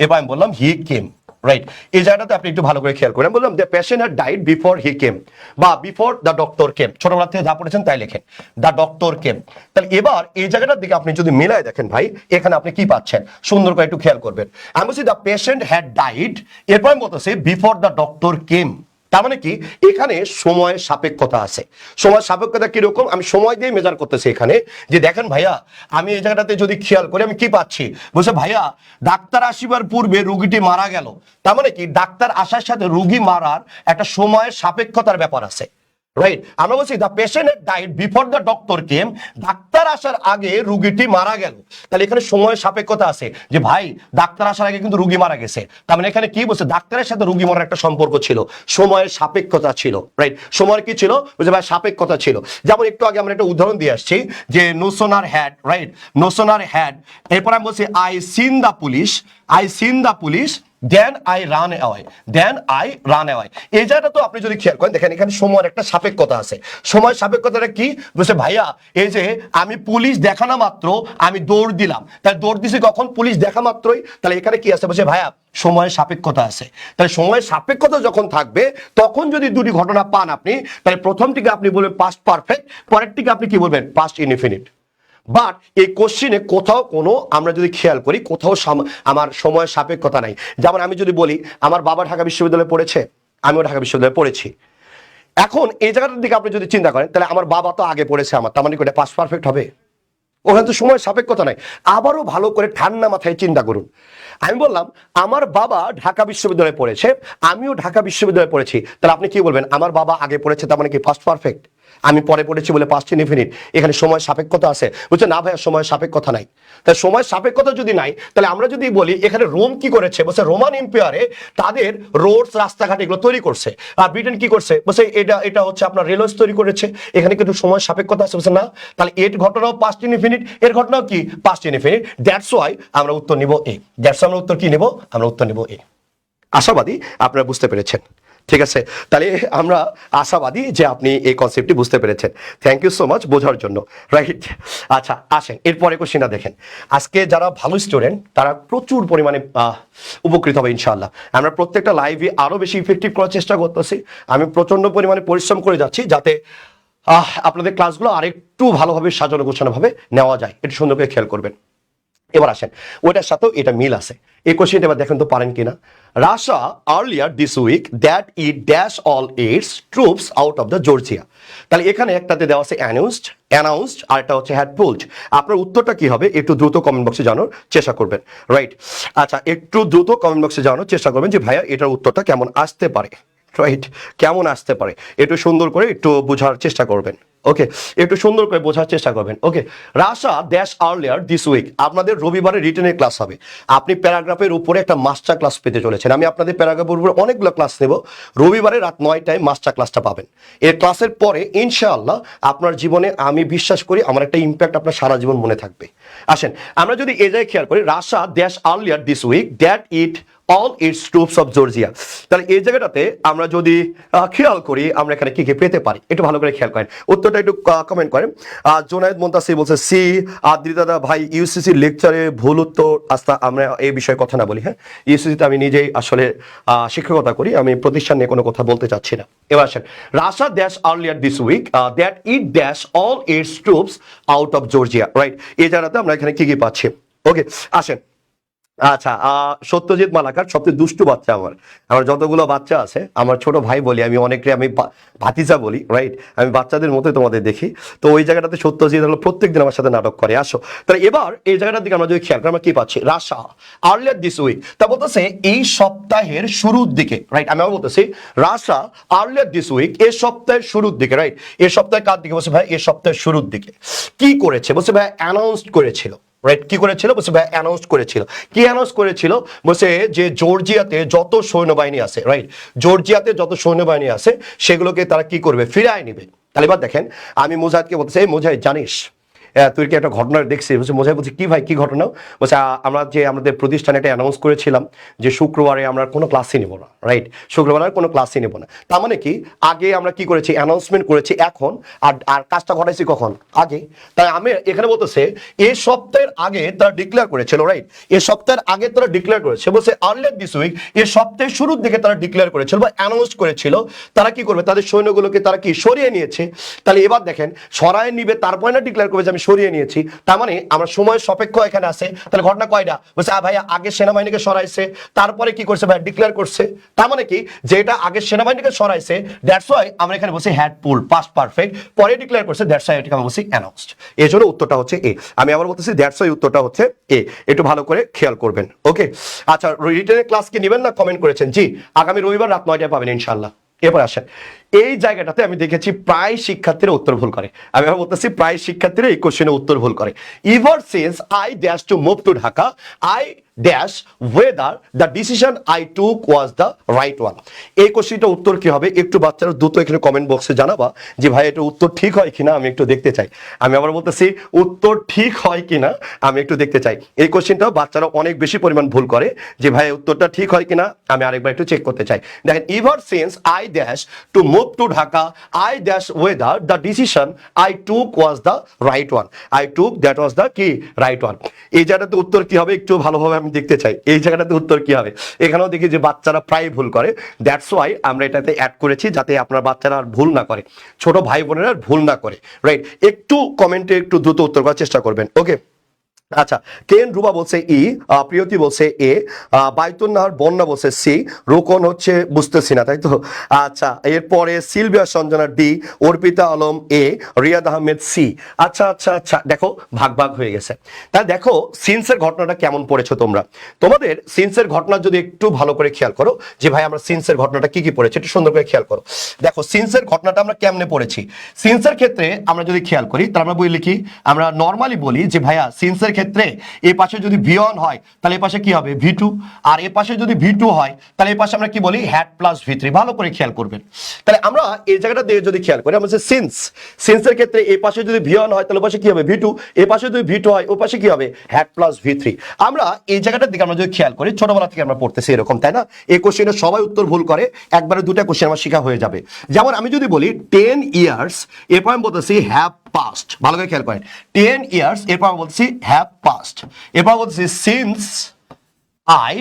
এরপর আমি বললাম হি কেম, রাইট। এই জায়গাটাতে আপনি একটু ভালো করে খেয়াল করেন, বললাম the patient had died before he came বা বিফোর দ্য ডক্টর কেম, ছোটবেলা থেকে যা পড়েছেন তাই লেখেন, দ্য ডক্টর কেম। তাহলে এবার এই জায়গাটার দিকে আপনি যদি মিলায় দেখেন ভাই, এখানে আপনি কি পাচ্ছেন সুন্দর করে একটু খেয়াল করবেন। আমি বলছি দ্য পেশেন্ট হ্যাড ডাইড, এরপর আমি বলতেছি বিফোর দ্য ডক্টর কেম। তার মানে কি এখানে সময়ের সাপেক্ষতা আছে। সময়ের সাপেক্ষতা কিরকম আমি সময় দিয়ে মেজার করতেছি এখানে, যে দেখেন ভাইয়া আমি এই জায়গাটাতে যদি খেয়াল করি আমি কি পাচ্ছি, বলছে ভাইয়া ডাক্তার আসিবার পূর্বে রুগীটি মারা গেল। তার মানে কি ডাক্তার আসার সাথে রুগী মারার একটা সময়ের সাপেক্ষতার ব্যাপার আছে, রাইট। আমরা বলছি the patient died before the doctor came, doctor আসার আগে রুগীটি মারা গেল। তাহলে এখানে সময়ের সাপেক্ষতা আছে যে ভাই ডাক্তার আসার আগে কিন্তু রুগী মারা গেছে, তার মানে এখানে কি বলছে ডাক্তারের সাথে রুগী মারার একটা সম্পর্ক ছিল, সময়ের সাপেক্ষতা ছিল, রাইট। সময়ের কি ছিল বলছে ভাই সাপেক্ষতা ছিল। যেমন একটু আগে আমরা একটা উদাহরণ দিয়ে আসছি যে no sooner had, right, no sooner had, এরপর আমি বলছি I seen the police then I ran away. এই জায়গাটা তো আপনি যদি খেয়াল করেন দেখেন এখানে সময়ের একটা সাপেক্ষতা আছে। সময়ের সাপেক্ষতাটা কি বলছে ভাইয়া, এই যে আমি পুলিশ দেখানো মাত্র আমি দৌড় দিলাম, তাহলে দৌড় দিছি কখন পুলিশ দেখা মাত্রই, তাহলে এখানে কি আছে বলছে ভাইয়া সময়ের সাপেক্ষতা আছে। তাহলে সময়ের সাপেক্ষতা যখন থাকবে তখন যদি দুটি ঘটনা পান আপনি, তাহলে প্রথমটিকে আপনি বলবেন পাস্ট পারফেক্ট, পরেরটিকে আপনি কি বলবেন পাস্ট ইনডিফিনিট। বাট এই কোশ্চিনে কোথাও কোনো আমরা যদি খেয়াল করি কোথাও আমার সময়ের সাপেক্ষতা নাই। যেমন আমি যদি বলি আমার বাবা ঢাকা বিশ্ববিদ্যালয়ে পড়েছে, আমিও ঢাকা বিশ্ববিদ্যালয়ে পড়েছি, এখন এই জায়গাটার দিকে আপনি যদি চিন্তা করেন তাহলে আমার বাবা তো আগে পড়েছে আমার, তার মানে কি পাস্ট পারফেক্ট হবে? ওখানে তো সময় সাপেক্ষতা নাই। আবারও ভালো করে ঠান্ডা মাথায় চিন্তা করুন। আমি বললাম আমার বাবা ঢাকা বিশ্ববিদ্যালয়ে পড়েছে, আমিও ঢাকা বিশ্ববিদ্যালয়ে পড়েছি, তাহলে আপনি কি বলবেন? আমার বাবা আগে পড়েছে তার মানে কি পাস্ট পারফেক্ট, আমি পরে পড়েছি বলে পাস্ট ইনডিফিনিট, এখানে সময় সাপেক্ষতা আছে? বুঝছে না ভাইয়া, সময় সাপেক্ষতা নাই। তাই সময় সাপেক্ষতা যদি নাই, তাহলে আমরা যদি বলি এখানে রোম কি করেছে, বলছে রোমান এম্পায়ারে তাদের রোডস রাস্তাঘাট এগুলো তৈরি করছে, আর ব্রিটেন কি করছে, বলছে এটা হচ্ছে আপনার রেলওয়ে তৈরি করেছে, এখানে কিন্তু সময় সাপেক্ষতা আছে, বলছে না। তাহলে এর ঘটনাও পাস্ট ইনডিফিনিট, এর ঘটনাও কি পাস্ট ইনডিফিনিট। দ্যাটস ওয়াই আমরা উত্তর নিব এ। দ্যাটস আমরা উত্তর কি নেব? আমরা উত্তর নেব এ। আশাবাদী আপনারা বুঝতে পেরেছেন, ঠিক আছে? তাহলে আমরা আশাবাদী যে আপনি এই কনসেপ্টটি বুঝতে পেরেছেন। থ্যাংক ইউ সো মাচ বোঝার জন্য, রাইট? আচ্ছা আসেন এরপরে কোশ্চেনটা দেখেন। আজকে যারা ভালো স্টুডেন্ট তারা প্রচুর পরিমাণে উপকৃত হবে ইনশাআল্লাহ। আমরা প্রত্যেকটা লাইভে আরো বেশি ইফেক্টিভ করার চেষ্টা করতেছি। আমি প্রচন্ড পরিমাণে পরিশ্রম করে যাচ্ছি যাতে আপনাদের ক্লাসগুলো আরেকটু ভালোভাবে সাজানো গোছানো ভাবে নেওয়া যায়। একটু সুন্দর করে খেয়াল করবেন। এবার আসেন ওইটার সাথেও এটা মিল আছে। এই কোশ্চেনটা এবার দেখেন তো পারেন কিনা। Russia earlier this weak that it dash all it's troops out of the Georgia. তাহলে এখানে একটাতে দেওয়া আছে অ্যানাউন্সড আর একটা হচ্ছে হ্যাড পুলড। আপনার উত্তরটা কি হবে একটু দ্রুত কমেন্ট বক্সে জানানোর চেষ্টা করবেন, রাইট? আচ্ছা একটু দ্রুত কমেন্ট বক্সে জানানোর চেষ্টা করবেন যে ভাইয়া এটার উত্তরটা কেমন আসতে পারে, রাইট? কেমন আসতে পারে একটু সুন্দর করে একটু বোঝার চেষ্টা করবেন। ওকে, একটু সুন্দর করে বোঝার চেষ্টা করবেন। Okay, Russia dash earlier this week, আপনাদের রবিবারে রিটেনের ক্লাস হবে। আপনি প্যারাগ্রাফের উপরে একটা মাস্টার ক্লাস পেতে চলেছেন। আমি আপনাদের প্যারাগ্রাফের উপরে অনেকগুলো ক্লাস নেব। রবিবারে রাত 9টায় মাস্টার ক্লাসটা পাবেন। এর ক্লাসের পরে ইনশাআল্লাহ আপনার জীবনে আমি বিশ্বাস করি আমার একটা ইম্প্যাক্ট আপনার সারা জীবন মনে থাকবে। আসেন আমরা যদি এই জায়গায় খেয়াল করি, Russia dash earlier this weak that it all it's troops of Georgia. তাহলে এই জায়গাটাতে আমরা যদি খেয়াল করি আমরা এখানে কি কি পেতে পারি একটু ভালো করে খেয়াল করেন। উত্তরটা একটু কমেন্ট করেন। জোনায়েদ মুনতাসির বলছে সি। আদ্রিদাদা ভাই ইউসিসি লেকচারে ভুল উত্তর। আস্তা আমরা এই বিষয়ে কথা না বলি, হ্যাঁ? ইউসিসিতে আমি নিজেই আসলে শিক্ষকতা করি, আমি প্রতিষ্ঠান নিয়ে কোনো কথা বলতে চাচ্ছি না। এবার আসেন, Russia dash earlier this weak that it dash all it's troops out of Georgia, right? এই জায়গাতে আমরা এখানে কি কি পাচ্ছি। ওকে আসেন। আচ্ছা সত্যজিৎ মালাকার সবচেয়ে দুষ্টু বাচ্চা। আমার যতগুলো বাচ্চা আছে আমার ছোট ভাই বলি, আমি অনেকে আমি ভাতিজা বলি, রাইট? আমি বাচ্চাদের মতোই তোমাদের দেখি। তো ওই জায়গাটাতে সত্যজিৎ হলো প্রত্যেকদিন আমার সাথে নাটক করে। আসো তাহলে এবার এই জায়গাটার দিকে আমরা যদি খেয়াল করি আমরা কি পাচ্ছি, রাশিয়া আর্লিয়ার দিস উইক, তা বলতেছে এই সপ্তাহের শুরুর দিকে, রাইট? আমি বলতেছি রাশিয়া আর্লিয়ার দিস উইক এই সপ্তাহের শুরুর দিকে, রাইট? এই সপ্তাহে কার দিকে বলছে ভাই? এই সপ্তাহের শুরুর দিকে কি করেছে বলছে ভাই? অ্যানাউন্স করেছিল, রাইট? কি করেছিল বলছে ভাই? অ্যানাউন্স করেছিল। কি অ্যানাউন্স করেছিল বলছে যে জর্জিয়াতে যত সৈন্যবাহিনী আছে, রাইট? জর্জিয়াতে যত সৈন্যবাহিনী আছে সেগুলোকে তারা কি করবে? ফিরায় নিবে। তাহলে এবার দেখেন আমি মুজাহিদকে বলতেছি, এই মুজাহিদ জানিস তুই কি একটা ঘটনা দেখছি? বলছে মুজাহিদ বলছে কি ভাই কি ঘটনা? বলছে আমরা যে আমাদের প্রতিষ্ঠানে একটা অ্যানাউন্স করেছিলাম যে শুক্রবারে আমরা কোনো ক্লাসই নেব না, রাইট? শুক্রবারে কোনো ক্লাসই নেব না। তার মানে কি আগে আমরা কি করেছি? অ্যানাউন্সমেন্ট করেছি এখন, আর কাজটা ঘটাইছি কখন? আগে। তাই আমি এখানে বলতেছে এই সপ্তাহের আগে তারা ডিক্লেয়ার করেছিল, রাইট? এই সপ্তাহের আগে তারা ডিক্লেয়ার করেছে। বলছে আর্লিয়ার দিস উইক এই সপ্তাহের শুরুর দিকে তারা ডিক্লেয়ার করেছিল বা অ্যানাউন্স করেছিল তারা কি করবে? তাদের সৈন্যগুলোকে তারা কি সরিয়ে নিয়েছে। তাহলে এবার দেখেন সরায় নিবে তারপরে না ডিক্লেয়ার করবে যে আমি সরিয়ে নিয়েছি। তার মানে আমার সময় সাপেক্ষ এখানে আছে। তাহলে ঘটনা কয়টা? বলছে ভাই আগে সেনাবাহিনীকে সরাইছে তারপরে কি করছে ভাই? ডিক্লেয়ার করছে। তার মানে কি যেটা আগে সেনাবাহিনীকে সরাইছে দ্যাটস ওয়াই আমরা এখানে বলছি হ্যাড পুল পাস্ট পারফেক্ট, পরে ডিক্লেয়ার করছে দ্যাটস ওয়াই এটাকে আমরা বলছি অ্যানাউন্সড। এই জন্য উত্তরটা হচ্ছে এ। আমি আবার বলতেছি দ্যাটস ওয়াই উত্তরটা হচ্ছে এ। একটু ভালো করে খেয়াল করবেন। ওকে আচ্ছা রিটেনের ক্লাস কি নেবেন না? কমেন্ট করেছেন জি, আগামী রবিবার রাত 9টায় পাবেন ইনশাআল্লাহ। এরপর আসেন এই জায়গাটাতে আমি দেখেছি প্রায় শিক্ষার্থীরা উত্তর ভুল করে। আমি বলতেছি প্রায় শিক্ষার্থীরা এই কোশ্চেনে উত্তর ভুল করে। Ever since I dash to move to Dhaka I dash whether the decision I took was the right one. এই কোশ্চেনটা উত্তর কি হবে একটু বাচ্চারা দ্রুত এখানে কমেন্ট বক্সে জানাবা যে ভাই এটা উত্তর ঠিক হয় কিনা আমি একটু দেখতে চাই। আমি আবার বলতেছি উত্তর ঠিক হয় কিনা আমি একটু দেখতে চাই। এই কোশ্চেনটা বাচ্চারা অনেক বেশি পরিমাণ ভুল করে যে ভাই উত্তরটা ঠিক হয় কিনা আমি আরেকবার একটু চেক করতে চাই। দেখেন ever since I dash to move to Dhaka I dash whether the decision I took was the right one. I took that was the কি রাইট ওয়ান। এই জায়গাটাতে উত্তর কি হবে একটু ভালোভাবে আমি দেখতে চাই। এই জায়গাটাতে উত্তর কি হবে? এখানেও দেখি যে বাচ্চারা প্রায় ভুল করে। দ্যাটস ওয়াই আমরা এটাতে অ্যাড করেছি যাতে আপনার বাচ্চারা আর ভুল না করে, ছোট ভাই বোনেরা ভুল না করে, রাইট? একটু কমেন্টে একটু দ্রুত উত্তর করার চেষ্টা করবেন। ওকে আচ্ছা, কেন রুবা বলছে ই, প্রিয়তি বলছে এ, বাইতুন নাহার বন্যা বলছে সি, রোকন হচ্ছে বুঝতেছি না, তাই তো। আচ্ছা, এরপরে সিলভিয়া সঞ্জনা ডি, অর্পিতা আলম এ, রিয়াদ আহমেদ সি। আচ্ছা আচ্ছা আচ্ছা, দেখো ভাগ ভাগ হয়ে গেছে। তাহলে দেখো সিন্সের ঘটনাটা কেমন পড়েছো তোমরা। তোমাদের সিন্সের ঘটনা যদি একটু ভালো করে খেয়াল করো যে ভাই আমরা সিন্সের ঘটনাটা কি কি পড়েছি, একটু সুন্দর করে খেয়াল করো। দেখো সিন্সের ঘটনাটা আমরা কেমনে পড়েছি। সিন্সের ক্ষেত্রে আমরা যদি খেয়াল করি তাহলে আমরা বলি কি, আমরা নর্মালি বলি যে ভাইয়া সিন্সের ক্ষেত্রে এই পাশে যদি ভি1 হয় তাহলে এই পাশে কি হবে ভি2, আর এই পাশে যদি ভি2 হয় তাহলে এই পাশে আমরা কি বলি হ্যাট প্লাস ভি3। ভালো করে খেয়াল করবেন। তাহলে আমরা এই জায়গাটা দিয়ে যদি খেয়াল করি আমরা সিন্সের ক্ষেত্রে এই পাশে যদি ভি1 হয় তাহলে পাশে কি হবে ভি2, এই পাশে যদি ভি2 হয় ওই পাশে কি হবে হ্যাট প্লাস ভি3। আমরা এই জায়গাটার দিকে আমরা যদি খেয়াল করি ছোটবেলা থেকে আমরা পড়তেছি এরকম, তাই না। এই কোশ্চেনের সবাই উত্তর ভুল করে, একবারে দুটা কোশ্চেন আমার শেখা হয়ে যাবে। যেমন আমি যদি বলি 10 ইয়ার্স, এরপর আমি বলতেছি হ্যাভ পাস্ট, ভালো করে খেয়াল করেন 10 ইয়ার্স, এরপর আমি বলছি হ্যাভ পাস্ট, এরপর বলছি since I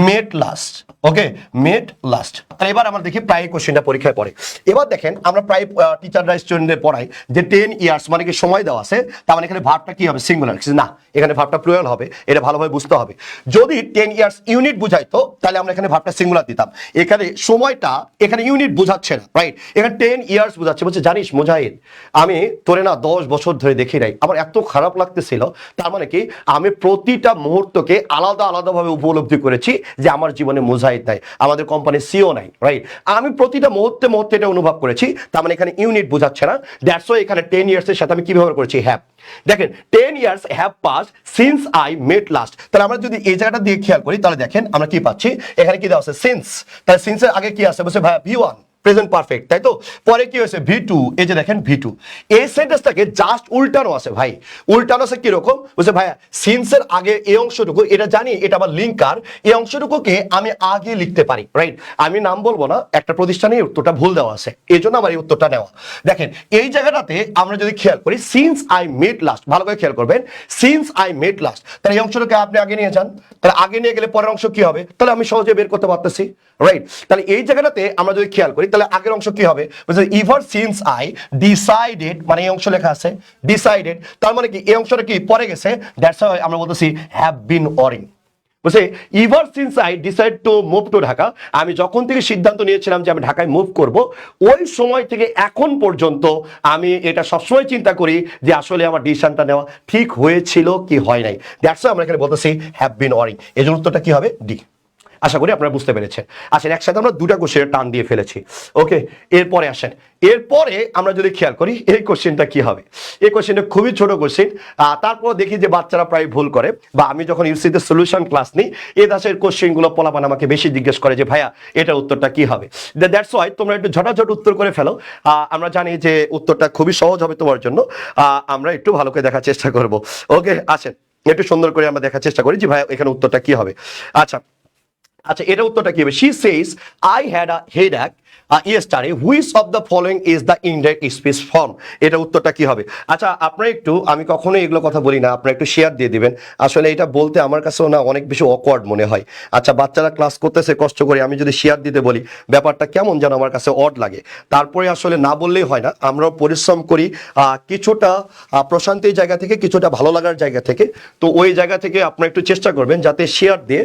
met last. Okay, met last. তাহলে এবার আমরা দেখি প্রায় কোশ্চেনটা পরীক্ষায় পড়ে। এবার দেখেন আমরা প্রায় টিচাররা স্টুডেন্টদের পড়াই যে 10 ইয়ার্স মানে কি সময় দেওয়া আছে, তার মানে এখানে ভার্বটা কি হবে সিঙ্গুলার, না এখানে ভার্বটা প্লুরাল হবে, এটা ভালোভাবে বুঝতে হবে। যদি 10 ইয়ার্স ইউনিট বুঝাইতো তাহলে আমরা এখানে ভার্বটা সিঙ্গুলার দিতাম। এখানে সময়টা এখানে ইউনিট বুঝাচ্ছে না, রাইট, এখানে 10 ইয়ার্স বুঝাচ্ছে। বলছে জানিস মুজাহিদ, আমি তোরে না 10 বছর ধরে দেখি নাই, আমার এত খারাপ লাগতেছিল। তার মানে কি আমি প্রতিটা মুহূর্তকে আলাদা আলাদাভাবে উপলব্ধি করেছি যে আমার জীবনে মুজাহিদ নাই, আমাদের কোম্পানির সিও নাই, রাইট। আমি প্রতিটা মুহূর্তে মুহূর্তে এটা অনুভব করেছি। তার মানে এখানে ইউনিট বোঝাচ্ছে না, দ্যাটস ওয়াই এখানে 10 ইয়ার্স এর সাথে আমি কি ব্যবহার করেছি হ্যাভ। দেখেন 10 years have pass since I met last. তাহলে আমরা যদি এই জায়গাটা দিয়ে খেয়াল করি তাহলে দেখেন আমরা কি পাচ্ছি, এখানে কি দেওয়া আছে সিন্স, তাহলে সিন্সের আগে কি আছে বলছে ভাই ভি1 প্রেজেন্ট পারফেক্ট, তাই তো। পরে কি হয়েছে ভি2, এই যে দেখেন ভি2। এই সেন্টেন্সটাকে জাস্ট উল্টানো আছে ভাই, উল্টানো আছে কিরকম বলছে ভাইয়া সিন্সের আগে এই অংশটুকু এটা জানি এটা আমার লিঙ্কার, এই অংশটুকুকে আমি আগে লিখতে পারি, রাইট। আমি নাম বলবো না, একটা প্রতিষ্ঠানে উত্তরটা ভুল দেওয়া আছে, এই জন্য আমার এই উত্তরটা নেওয়া। দেখেন এই জায়গাটাতে আমরা যদি খেয়াল করি সিন্স আই মেট লাস্ট, ভালো করে খেয়াল করবেন সিন্স আই মেট লাস্ট, তাহলে এই অংশটাকে আপনি আগে নিয়ে যান, তাহলে আগে নিয়ে গেলে পরের অংশ কি হবে, তাহলে আমি সহজে বের করতে পারতেছি, রাইট। তাহলে এই জায়গাটাতে আমরা যদি খেয়াল করি তাহলে আগের অংশ কি হবে বলছে ইভার সিন্স আই ডিসাইডেড, মানে এই অংশ লেখা আছে ডিসাইডেড, তার মানে কি এই অংশটা কি পরে গেছে, দ্যাটস হোয়াই আমরা বলতেছি হ্যাভ বিন অরিং। বলছে ever since I decide to move to Dhaka, আমি যখন থেকে সিদ্ধান্ত নিয়েছিলাম যে আমি ঢাকায় মুভ করব, ওই সময় থেকে এখন পর্যন্ত আমি এটা সবসময় চিন্তা করি যে আসলে আমার ডিসিশনটা নেওয়া ঠিক হয়েছিল কি হয় নাই। দ্যাটস হোয়াই আমরা এখানে বলতেছি হ্যাভ বিন অরিং। এই জন্য উত্তরটা কি হবে ডি। আশা করি আপনারা বুঝতে পেরেছেন। আসেন একসাথে আমরা দুটা কোশ্চেনের টান দিয়ে ফেলেছি। ওকে, এরপরে আসেন, এরপরে আমরা যদি খেয়াল করি এই কোশ্চেনটা কি হবে। এই কোশ্চেনটা খুবই ছোট কোশ্চেন, তারপর দেখি যে বাচ্চারা প্রায় ভুল করে, বা আমি যখন ইউসিতে সলিউশন ক্লাস নিই এই দাসের কোশ্চেনগুলো পোলাপান আমাকে বেশি জিজ্ঞেস করে যে ভাইয়া এটার উত্তরটা কি হবে। দ্যাটস ওয়াই তোমরা একটু ঝটাঝট উত্তর করে ফেলো। আমরা জানি যে উত্তরটা খুবই সহজ হবে তোমার জন্য, আমরা একটু ভালো করে দেখার চেষ্টা করব। ওকে, আসেন একটু সুন্দর করে আমরা দেখার চেষ্টা করি যে ভাইয়া এখানে উত্তরটা কি হবে। আচ্ছা আচ্ছা, এটা উত্তরটা কি হবে, she says I had a headache yesterday, which of the following is the indirect speech form? এটা উত্তরটা কি হবে। আচ্ছা আপনারা একটু, আমি কখনোই এগুলো কথা বলি না, আপনারা একটু শেয়ার দিয়ে দিবেন। আসলে এটা বলতে আমার কাছেও না অনেক বেশি অকওয়ার্ড মনে হয়। আচ্ছা বাচ্চারা ক্লাস করতেছে কষ্ট করে, আমি যদি শেয়ার দিতে বলি ব্যাপারটা কেমন যেন আমার কাছে অড লাগে। তারপরে আসলে না বললেই হয় না, আমরাও পরিশ্রম করি কিছুটা প্রশান্তির জায়গা থেকে, কিছুটা ভালো লাগার জায়গা থেকে। তো ওই জায়গা থেকে আপনারা একটু চেষ্টা করবেন যাতে শেয়ার দিয়ে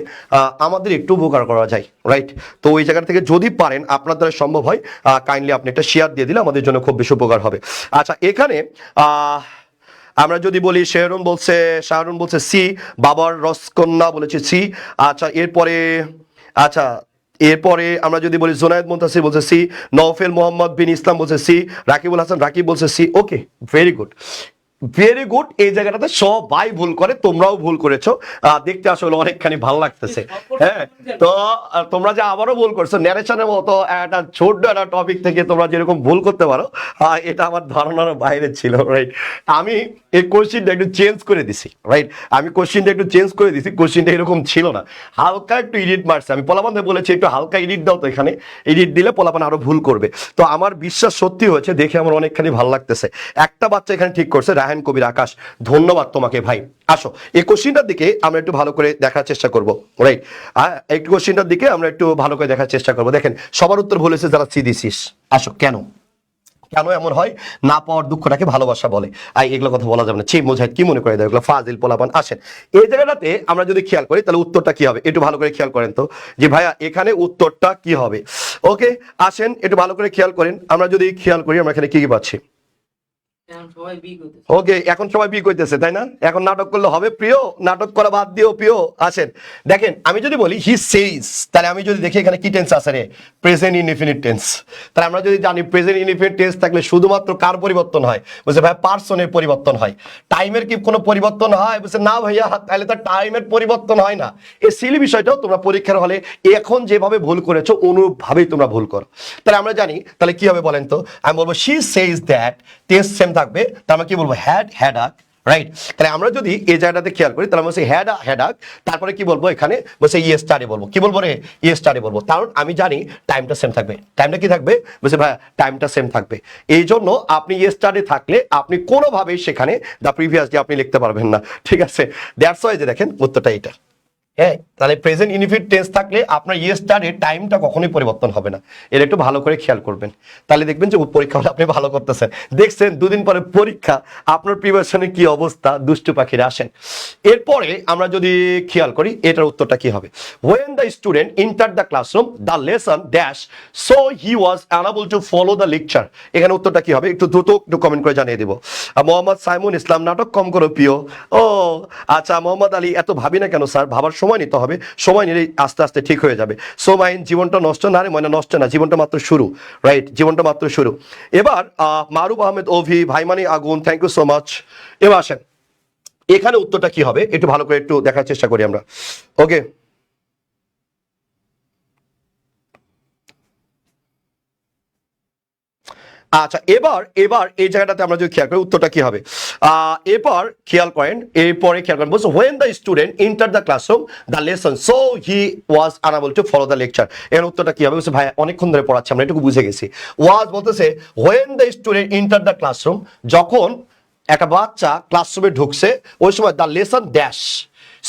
আমাদের একটু উপকার করা যায়, রাইট। তো ওই জায়গা থেকে যদি পারেন আপনার দ্বারা সম্ভব হয় কাইন্ডলি আপনি একটা শেয়ার দিয়ে দিলে আমাদের জন্য খুব বেশি উপকার হবে। আচ্ছা এখানে আমরা যদি বলি শাহরুন বলছে সি, বাবার রসকন্যা বলেছে সি। আচ্ছা এরপরে আমরা যদি বলি জোনায়েদ মুনতাসির বলছে সি, নওফেল মোহাম্মদ বিন ইসলাম বলছে সি, রাকিবুল হাসান রাকিব বলছে সি। ওকে, ভেরি গুড ভেরি গুড। এই জায়গাটাতে সবাই ভুল করে, তোমরাও ভুল করেছো, দেখতে আসলে অনেকখানি ভালো লাগতেছে। হ্যাঁ, তো তোমরা যে আবারও ভুল করছো ন্যারেশনের মতো একটা ছোট্ট একটা টপিক থেকে তোমরা যেরকম ভুল করতে পারো, এটা আমার ধারণার বাইরে ছিল, রাইট। আমি এই কোশ্চেনটা একটু চেঞ্জ করে দিছি, রাইট। কোশ্চেনটা এরকম ছিল না, হালকা একটু এডিট মারছে। আমি পোলাপানদের বলেছি একটু হালকা এডিট দাও, তো এখানে এডিট দিলে পোলাপান আরো ভুল করবে। তো আমার বিশ্বাস সত্যি হয়েছে, দেখে আমার অনেকখানি ভালো লাগতেছে। একটা বাচ্চা এখানে ঠিক করছে, রায়হান কবির আকাশ, ধন্যবাদ তোমাকে ভাই। আসো এই কোশ্চেনটার দিকে আমরা একটু ভালো করে দেখার চেষ্টা করবো, রাইট। এই কোশ্চেনটার দিকে আমরা একটু ভালো করে দেখার চেষ্টা করবো। দেখেন সবার উত্তর ভুল হয়েছে যারা সি দিছিস। আসো কেন কেন এমন হয়? না পাওয়ার দুঃখটাকে ভালোবাসা বলে। আর এগুলো কথা বলা যাবে না, চিপ মুজাহিদ কি মনে করে দেয় এগুলো ফাজিল পোলাপান। আসেন এই জায়গাটাতে আমরা যদি খেয়াল করি তাহলে উত্তরটা কি হবে একটু ভালো করে খেয়াল করেন তো, যে ভাইয়া এখানে উত্তরটা কি হবে। ওকে আসেন একটু ভালো করে খেয়াল করেন, আমরা যদি খেয়াল করি আমরা এখানে কি কি পাচ্ছি। ওকে এখন সবাই বি কইতেছে তাই না, এখন নাটক করলে হবে প্রিয়, নাটক করা বাদ দিও প্রিয়। আসেন দেখেন আমি যদি বলি হি সেইজ, তাহলে আমি যদি দেখি এখানে কি টেন্স আছে রে, প্রেজেন্ট ইনডিফিনিট টেন্স। তাহলে আমরা যদি জানি প্রেজেন্ট ইনডিফিনিট টেন্স থাকলে শুধুমাত্র কার পরিবর্তন হয়, বলছে ভাই পার্সনের পরিবর্তন হয়, টাইমের কি কোনো পরিবর্তন হয়, বলছে না ভাইয়া তাহলে তো টাইমের পরিবর্তন হয় না। এই সিলি বিষয়টাও তোমরা পরীক্ষার হলে এখন যেভাবে ভুল করেছো অনুরূপভাবেই তোমরা ভুল করো। তাহলে আমরা জানি তাহলে কি হবে বলেন তো, আমি বলবো শি সেইজ দ্যাট, টেন্স সেম থাকবে, তার আমরা কি বলবো হ্যাড রাইট। তাহলে আমরা যদি এই জায়গাটাতে খেয়াল করি তাহলে বলছি হ্যাড তারপরে কি বলবো এখানে বলছে ইয়েস্টারডে বলবো, কি বলবো রে ইয়েস্টারডে বলবো, কারণ আমি জানি টাইমটা সেম থাকবে। টাইমটা কি থাকবে বলছে ভাই টাইমটা সেম থাকবে, এই জন্য আপনি ইয়েস্টারডে থাকলে আপনি কোনোভাবেই সেখানে দ্য প্রিভিয়াস ডে আপনি লিখতে পারবেন না, ঠিক আছে। দ্যাটস ওয়াই যে দেখেন উত্তরটা এটা। হ্যাঁ তাহলে প্রেজেন্ট ইনডিফিনিট টেন্স থাকলে আপনার ইয়েস্টারডে টাইমটা কখনোই পরিবর্তন হবে না, এটা একটু ভালো করে খেয়াল করবেন, তাহলে দেখবেন যে পরীক্ষা হলে আপনি ভালো করতেছেন। দেখছেন দুদিন পরে পরীক্ষা, আপনার প্রিপারেশনের কি অবস্থা, দুষ্টু পাখিরা। আসেন এরপরে আমরা যদি খেয়াল করি এটার উত্তরটা কি হবে, when the student entered the classroom the lesson dash so he was unable to follow the lecture, এখানে উত্তরটা কি হবে একটু দ্রুত একটু কমেন্ট করে জানিয়ে দেব। মোহাম্মদ সাইমুন ইসলাম নাটক কম করো প্রিয়। ও আচ্ছা মোহাম্মদ আলী এত ভাবি না কেন স্যার, ভাবার সময় নিতে হবে, সময় নিলে আস্তে আস্তে ঠিক হয়ে যাবে। সো মাইন জীবনটা নষ্ট না রে, মানে নষ্ট না, জীবনটা মাত্র শুরু, রাইট জীবনটা মাত্র শুরু। এবার মারুফ আহমেদ অভি ভাইমানি আগুন থ্যাংক ইউ সো মাচ। এবার আসেন এখানে উত্তরটা কি হবে একটু ভালো করে একটু দেখার চেষ্টা করি আমরা। ওকে আচ্ছা এবার এবার এই জায়গাটাতে আমরা যদি খেয়াল করি উত্তরটা কি হবে, এবার খেয়াল করেন এরপরে খেয়াল করেন বলছে when the student entered the classroom the lesson so he was unable to follow the lecture, এর উত্তরটা কি হবে বলছে ভাই অনেকক্ষণ ধরে পড়াচ্ছি আমরা এটুকু বুঝে গেছি। was বলতেছে when the student entered the classroom, যখন একটা বাচ্চা ক্লাসরুমে ঢুকছে ওই সময় the lesson dash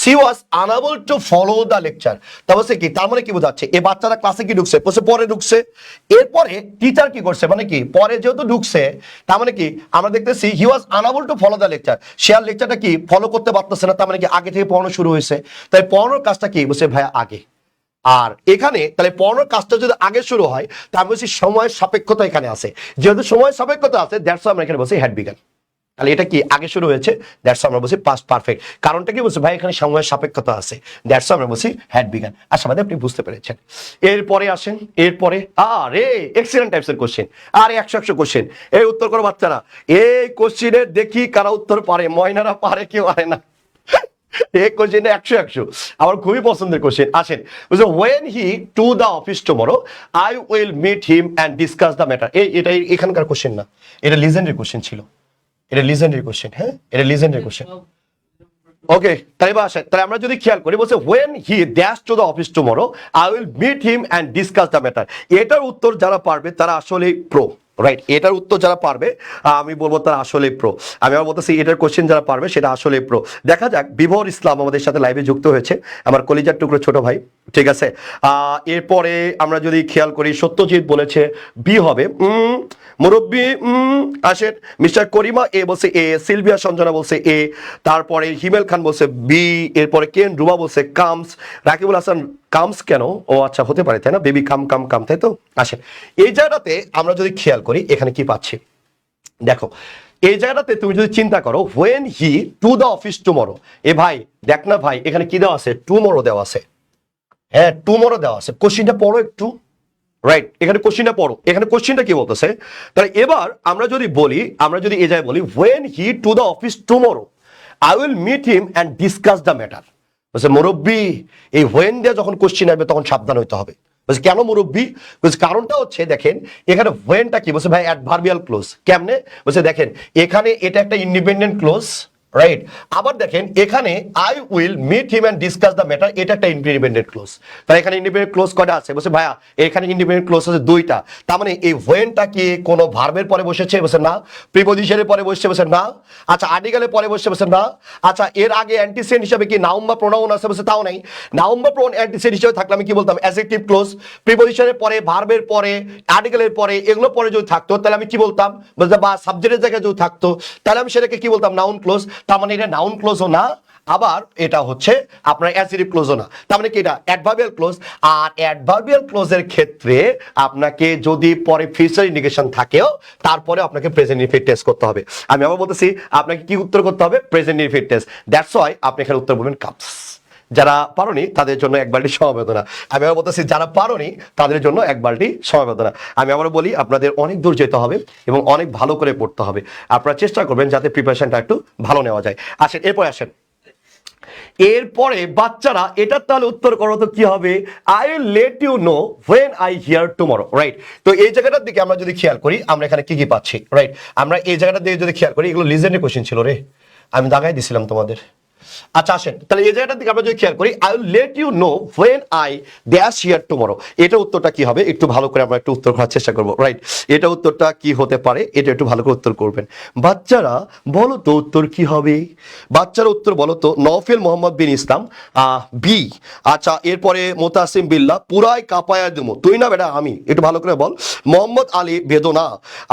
she was unable to follow the lecture, তা বলছে কি তার মানে কি বোঝাচ্ছে এই বাচ্চারা ক্লাসে কি ঢুকছে বলছে পরে ঢুকছে, এরপরে টিচার কি করছে মানে কি পরে যেহেতু ঢুকছে তার মানে কি আমরা দেখতেছি he was unable to follow the lecture, সে আর লেকচারটা কি ফলো করতে পারতেছে না, তার মানে কি আগে থেকে পড়ানো শুরু হয়েছে, তাই পড়ানোর কাজটা কি বলছে ভাইয়া আগে। আর এখানে তাহলে পড়ানোর কাজটা যদি আগে শুরু হয় তার বলছি সময়ের সাপেক্ষতা এখানে আছে, যেহেতু সময়ের সাপেক্ষতা আছে দ্যাটস আমরা এখানে বলছি হ্যাড বিগান, তাহলে এটা কি আগে শুরু হয়েছে দ্যাটস আমরা বলছি পাস্ট পারফেক্ট, কারণটা কি বলছে ভাই এখানে সময়ের সাপেক্ষতা আছে দ্যাটস আমরা বলছি হ্যাড বিগান। আশাবাদী আপনি বুঝতে পেরেছেন। এরপরে আসেন এরপরে আরে এক্সিলেন্ট টাইপসের কোশ্চেন, আরে 100 কোশ্চেন, এই উত্তর করো বাচ্চারা, এই কোশ্চেনের দেখি কারা উত্তর পারে, ময়নারা পারে কেউ পারে না, এই কোশ্চেনটা 100 আমার খুবই পছন্দের কোশ্চেন। আসেন বলছে when he to the office tomorrow I will meet him and discuss the matter, এটা এখানকার কোশ্চেন না, এটা লিজেন্ডারি কোশ্চেন ছিল, এটা লিজেন্ডারি কোশ্চেন, হ্যাঁ এটা লিজেন্ডারি কোশ্চেন। ওকে তাই বা আসেন তাহলে আমরা যদি খেয়াল করি বলছে when he dash to the office tomorrow I will meet him and discuss the matter, এটার উত্তর যারা পারবে তারা আসলে প্রো, রাইট এটার উত্তর যারা পারবে আমি বলবো তারা আসলে প্রো, আমি আবার বলতেছি এটার কোশ্চেন যারা পারবে সেটা আসলে প্রো। দেখা যাক বিভোর ইসলাম আমাদের সাথে লাইভে যুক্ত হয়েছে, আমার কলিজার টুকরো ছোট ভাই, ঠিক আছে। এরপরে আমরা যদি খেয়াল করি সত্যজিৎ বলেছে বি হবে, মুরব্বী আসেন মিস্টার করিমা এ বলছে এ, সিলভিয়া সঞ্জনা বলছে এ, তারপরে হিমেল খান বলছে বি, এরপরে কেন রুবা বলছে কামস, রাকিবুল হাসান কামস কেন, ও আচ্ছা হতে পারে তাই না, বেবি কাম কাম কাম তাই তো। আসেন এই জায়গাটাতে আমরা যদি খেয়াল করি এখানে কি পাচ্ছি দেখো, এই জায়গাটাতে তুমি যদি চিন্তা করো when he to the office tomorrow, এ ভাই দেখ না ভাই এখানে কি দেওয়া আছে টুমরো দেওয়া আছে, হ্যাঁ টুমরো দেওয়া আছে, কোশ্চেনটা পড়ো একটু, রাইট এখানে কোশ্চেনটা পড়ো, এখানে কোশ্চেনটা কি বলতেছে, তাহলে এবার আমরা যদি বলি আমরা যদি এই জায়গায় বলি when he to the office tomorrow I will meet him and discuss the matter, বলছে মুরব্বী এই when দিয়ে যখন কোশ্চেন আসবে তখন সাবধান হইতে হবে, বলছে কেন মুরব্বী, বলছে কারণটা হচ্ছে দেখেন এখানে whenটা কি বলছে ভাই অ্যাডভার্বিয়াল ক্লোজ, কেমনে বলছে দেখেন এখানে এটা একটা ইন্ডিপেন্ডেন্ট ক্লোজ, রাইট। আবার দেখেন এখানে I will meet him and discuss the matter, এটা একটা ইন্ডিপেন্ডেন্ট ক্লোজ। তাই এখানে ইন্ডিপেন্ডেন্ট ক্লোজ কয়টা আছে? বলছে ভাইয়া এখানে ইন্ডিপেন্ডেন্ট ক্লোজ আছে দুইটা। তার মানে এই হোয়েনটা কি কোনো ভার্বের পরে বসেছে? বলছে না। প্রিপজিশনের পরে বসছে? বলছে না। আচ্ছা আর্টিকেলের পরে বসছে? বলছে না। আচ্ছা এর আগে অ্যান্টিসেন্ট হিসাবে কি নাউন বা প্রোনাউন আছে? বলছে তাও নাই। নাউন বা প্রোনাউন অ্যান্টিসেন্ট হিসেবে থাকলে আমি কি বলতাম? Adjective clause. প্রিপজিশনের পরে, ভার্বের পরে, আর্টিকেলের পরে, এগুলো পরে যদি থাকতো তাহলে আমি কি বলতাম? বলতে বা সাবজেক্টের জায়গায় যদি থাকতো তাহলে আমি সেটাকে কি বলতাম? Noun clause. তার মানে এটা নাউন ক্লোজও না, আবার এটা হচ্ছে আপনার অ্যাডজেক্টিভ ক্লোজও না। তার মানে কি এটা অ্যাডভার্বিয়াল ক্লোজ। আর অ্যাডভার্বিয়াল ক্লোজের ক্ষেত্রে আপনাকে যদি পরে ফিউচার ইন্ডিকেশন থাকেও তারপরে আপনাকে প্রেজেন্ট ইনডিফিনিট টেস্ট করতে হবে। আমি আবার বলতেছি আপনাকে কি উত্তর করতে হবে? Present indefinite test. That's why আপনি এখানে উত্তর বলবেন কাপস। যারা পারোনি তাদের জন্য এক বালতি সমবেদনা। আমি আবার বলতেছি যারা পারোনি তাদের জন্য এক বালতি সমবেদনা। আমি আবার বলি আপনাদের অনেক দূর যেতে হবে এবং অনেক ভালো করে পড়তে হবে। আপনারা চেষ্টা করবেন যাতে প্রিপারেশনটা একটু ভালো নেওয়া যায়। আসেন এরপরে আসেন, এরপরে বাচ্চারা এটার তাহলে উত্তর করো তো কি হবে? I will let you know when I here tomorrow, right. তো এই জায়গাটার দিকে আমরা যদি খেয়াল করি আমরা এখানে কি কি পাচ্ছি, রাইট। আমরা এই জায়গাটার দিকে যদি খেয়াল করি, এগুলো লিজেন্ডের কোশ্চেন ছিল রে, আমি দাগাই দিছিলাম তোমাদের। আচ্ছা আসেন তাহলে এই জায়গাটার দিকে আমরা যদি খেয়াল করি, I will let you know when I dash here tomorrow, এটা উত্তরটা কি হবে? একটু ভালো করে আমরা একটু উত্তর করার চেষ্টা করবো, রাইট। এটা উত্তরটা কি হতে পারে? এটা একটু ভালো করে উত্তর করবেন। বাচ্চারা বলো তো উত্তর কি হবে? বাচ্চারা উত্তর বলো তো। নওফেল মোহাম্মদ বিন ইসলাম বি। আচ্ছা এরপরে মোতাসিম বিল্লাহ পুরাই কাপায়া দুমো, তুই না বেটা আমি, একটু ভালো করে বল। মোহাম্মদ আলী বেদনা।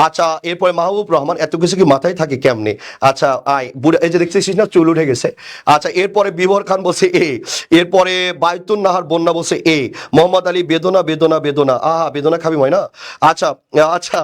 আচ্ছা এরপরে মাহবুব রহমান, এত কিছু কি মাথায় থাকে কেমনে? আচ্ছা আয় বুড়া, এই যে দেখছিস না চুল উঠে গেছে। আচ্ছা এরপরে বিবর খান বসে এ, এরপরে বায়তুন নাহার বন্যা বসে এ, মোহাম্মদ আলী বেদনা বেদনা বেদনা, আহা বেদনা খাবি ময়না। আচ্ছা আচ্ছা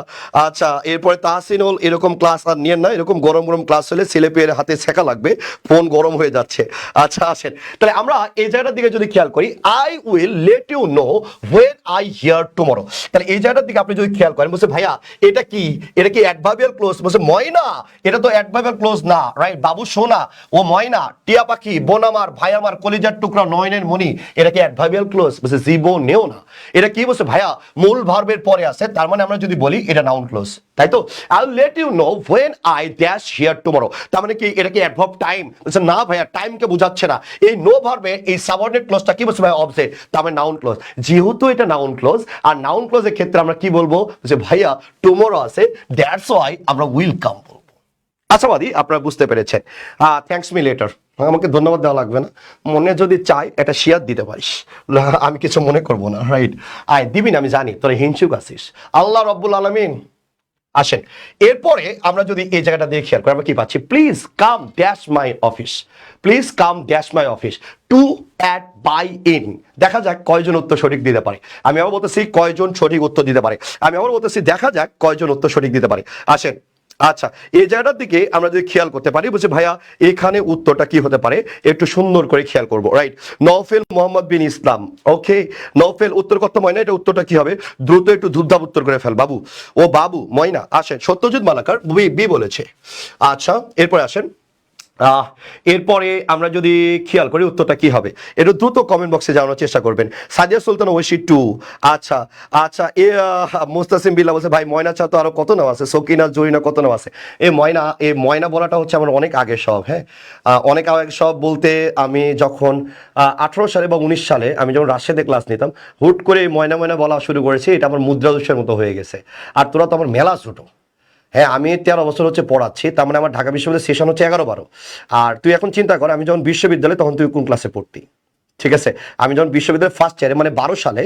আচ্ছা এরপরে তাহসিনুল, এরকম ক্লাস আর নিয়েন না, এরকম গরম গরম ক্লাস হলে ছেলে পেয়ের হাতে ছেঁকা লাগবে, ফোন গরম হয়ে যাচ্ছে। আচ্ছা আসেন তাহলে আমরা এই জায়গাটার দিকে যদি খেয়াল করি, I will let you know when I here tomorrow, তাহলে এই জায়গাটার দিকে আপনি যদি খেয়াল করেন, বলছে ভাইয়া এটা কি? এটা কি অ্যাডভার্বিয়াল ক্লোজ? বলছে ময়না, এটা তো অ্যাডভার্বিয়াল ক্লোজ না, রাইট। বাবু সোনা, ও ময়না, টিয়া পাখি, বোন আমার, ভাই আমার, কলিজার টুকরা, নয়নের মণি, এটা কি অ্যাডভার্বিয়াল ক্লোজ? বলছে জীবনেও না। এটা কি? বলছে ভাইয়া মূল ভার্বের পরে আছে, তার মানে আমরা যদি বলি এটা নাউন ক্লোজ, তাই তো। I will let you know when I dash here tomorrow, তার মানে কি এটা কি অ্যাডভার্ব টাইম? বলছে না ভাইয়া টাইমকে বোঝাচ্ছে না। এই নো ভার্বে এই সাবঅর্ডিনেট ক্লোজটা কি বলছে ভাই? অবজেক্ট, তার মানে নাউন ক্লোজ। যেহেতু এটা নাউন ক্লোজ, আর নাউন ক্লোজের ক্ষেত্রে আমরা কি বলবো? যে ভাইয়া টুমরো আছে, দ্যাটস ওয়াই আমরা উইল কাম বলবো। আশাবাদী আপনারা বুঝতে পেরেছেন। থ্যাঙ্কস মি লেটার, আমাকে ধন্যবাদ দেওয়া লাগবে না, মনে যদি চাই একটা শেয়ার দিতে পারিস, আমি কিছু মনে করবো না, রাইট। আয় দিবি না, আমি জানি তোরা হিংসুক আছিস। আল্লাহ রব্বুল আলামিন। আসেন এরপরে আমরা যদি এই জায়গাটা দিয়ে খেয়াল করি, আমরা কি পাচ্ছি? Please come dash my office, please come dash my office to at by in. দেখা যাক কয়জন উত্তর সঠিক দিতে পারে। আমি আবার বলতেছি কয়জন সঠিক উত্তর দিতে পারে। আমি আবার বলতেছি দেখা যাক কয়জন উত্তর সঠিক দিতে পারে। আসেন আচ্ছা এই জায়গাটার দিকে আমরা যদি খেয়াল করতে পারি, বলছি ভাইয়া এখানে উত্তরটা কি হতে পারে? একটু সুন্দর করে খেয়াল করবো, রাইট। নওফেল মোহাম্মদ বিন ইসলাম, ওকে। নওফেল উত্তর করতে ময়না, এটা উত্তরটা কি হবে? দ্রুত একটু ধুপধাপ উত্তর করে ফেল বাবু। ও বাবু ময়না। আসেন সত্যজিৎ মালাকার বি বলেছে। আচ্ছা এরপরে আসেন, এরপরে আমরা যদি খেয়াল করি উত্তরটা কি হবে, একটু দ্রুত কমেন্ট বক্সে জানানোর চেষ্টা করবেন। সাদিয়া সুলতান ঐশী টু। আচ্ছা আচ্ছা এ মুস্তাসিম বিল্লাহ বলছে ভাই ময়না ছা তো আরো কত নাম আছে, সকিনা জরিনা কত নাম আছে। এই ময়না বলাটা হচ্ছে আমার অনেক আগে সব, হ্যাঁ অনেক আগে সব বলতে আমি যখন 18 সালে বা 19 সালে আমি যখন রাজশাহীতে ক্লাস নিতাম, হুট করে ময়না ময়না বলা শুরু করেছি, এটা আমার মুদ্রা দোষের মতো হয়ে গেছে। আর তোরা তো আমার মেলা ছোটো, হ্যাঁ আমি 13 বছর হচ্ছে পড়াচ্ছি, তার মানে আমার ঢাকা বিশ্ববিদ্যালয়ের সেশন হচ্ছে 11-12। আর তুই এখন চিন্তা কর আমি যখন বিশ্ববিদ্যালয়ে তখন তুই কোন ক্লাসে পড়তি? ঠিক আছে, আমি যখন বিশ্ববিদ্যালয়ের ফার্স্ট ইয়ারে মানে 12 সালে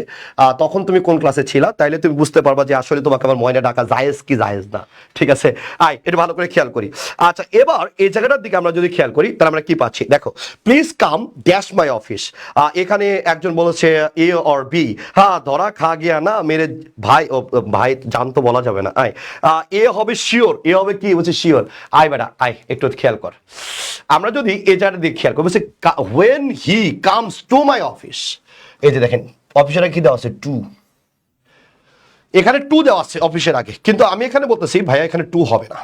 তখন তুমি কোন ক্লাসে ছিলা, তাইলে তুমি বুঝতে পারবা যে আসলে তোমাকে আমার ময়না ডাকা জায়েজ কি জায়েজ না। ঠিক আছে আয় এটা ভালো করে খেয়াল করি। আচ্ছা এবার এই জায়গাটার দিকে আমরা যদি খেয়াল করি তাহলে আমরা কি পাচ্ছি দেখো, please come dash my office. এখানে একজন বলেছে এ অর বি, হ্যাঁ ধরা খা গিয়া না মেরে ভাই, ও ভাই জান তো বলা যাবে না। আয় এ হবে শিওর, এ হবে কি বলছে শিওর। আয় বেটা আয় একটু খেয়াল কর, আমরা যদি এই জায়গাটা দিকে খেয়াল করি বলছে when he comes to my office, এই যে দেখেন অফিসের আগে কি দেওয়া আছে? টু। এখানে টু দেওয়া আছে অফিসের আগে, কিন্তু আমি এখানে বলতেছি ভাইয়া এখানে টু হবে না,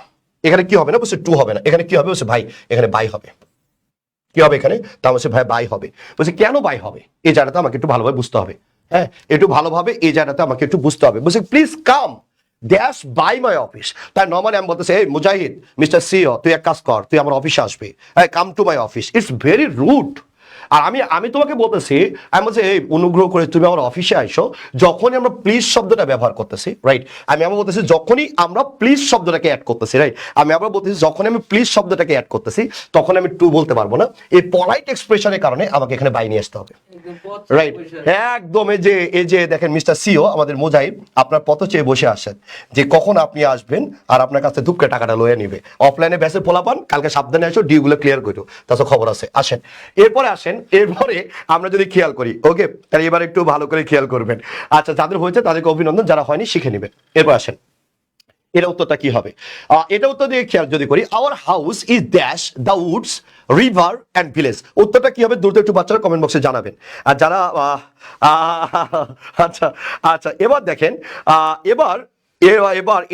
এখানে কি হবে না? বলছে টু হবে না, এখানে কি হবে? বলছে ভাই এখানে বাই হবে। কি হবে এখানে? তা বলছে ভাই বাই হবে। বলছে কেন বাই হবে? এই জায়গাটা আমাকে একটু ভালোভাবে বুঝতে হবে, হ্যাঁ একটু ভালোভাবে এই জায়গাটা আমাকে একটু বুঝতে হবে। বলছে please come dash by my office. তাই নর্মালি আমি বলতেছি, এই মুজাহিদ, মিস্টার সিও, তুই এক কাজ কর, তুই আমার অফিসে আসবি, come to my office. It's very rude. আর আমি তোমাকে বলতেছি, আমি বলছি এই অনুগ্রহ করে তুমি আমার অফিসে আইসো, যখনই আমরা প্লিজ শব্দটা ব্যবহার করতেছি, রাইট, আমি আবার বলতেছি যখনই আমরা প্লিজ শব্দটাকে অ্যাড করতেছি, রাইট, আমি আবার বলতেছি যখনই আমি প্লিজ শব্দটাকে অ্যাড করতেছি তখন আমি টু বলতে পারবো না, এই পলাইট এক্সপ্রেশনের কারণে আমাকে এখানে বাই নিয়ে আসতে হবে, রাইট। একদম এই যে দেখেন মিস্টার সিও আমাদের মুজাহিদ আপনার পথ চেয়ে বসে আসেন যে কখন আপনি আসবেন আর আপনার কাছে ধুপকে টাকাটা লয়ে নিবে। অফলাইনে ব্যাসে পোলাপান, কালকে সাবধানে আসো, ডিউগুলো ক্লিয়ার করো, তাছাড়া খবর আছে। আসেন এরপরে আমরা যদি খেয়াল করি, ওকে, তাহলে এবার একটু ভালো করে খেয়াল করবেন। আচ্ছা, যাদের হয়েছে তাদেরকে অভিনন্দন, যারা হয়নি শিখে নেবেন। এরপর আসেন, এটা উত্তরটা কি হবে? এটা উত্তর দিয়ে খেয়াল যদি করি, our house is dash the Woods river and village. উত্তরটা কি হবে দ্রুত একটু বাচ্চারা কমেন্ট বক্সে জানাবেন। আর যারা আচ্ছা আচ্ছা, এবার দেখেন, এবার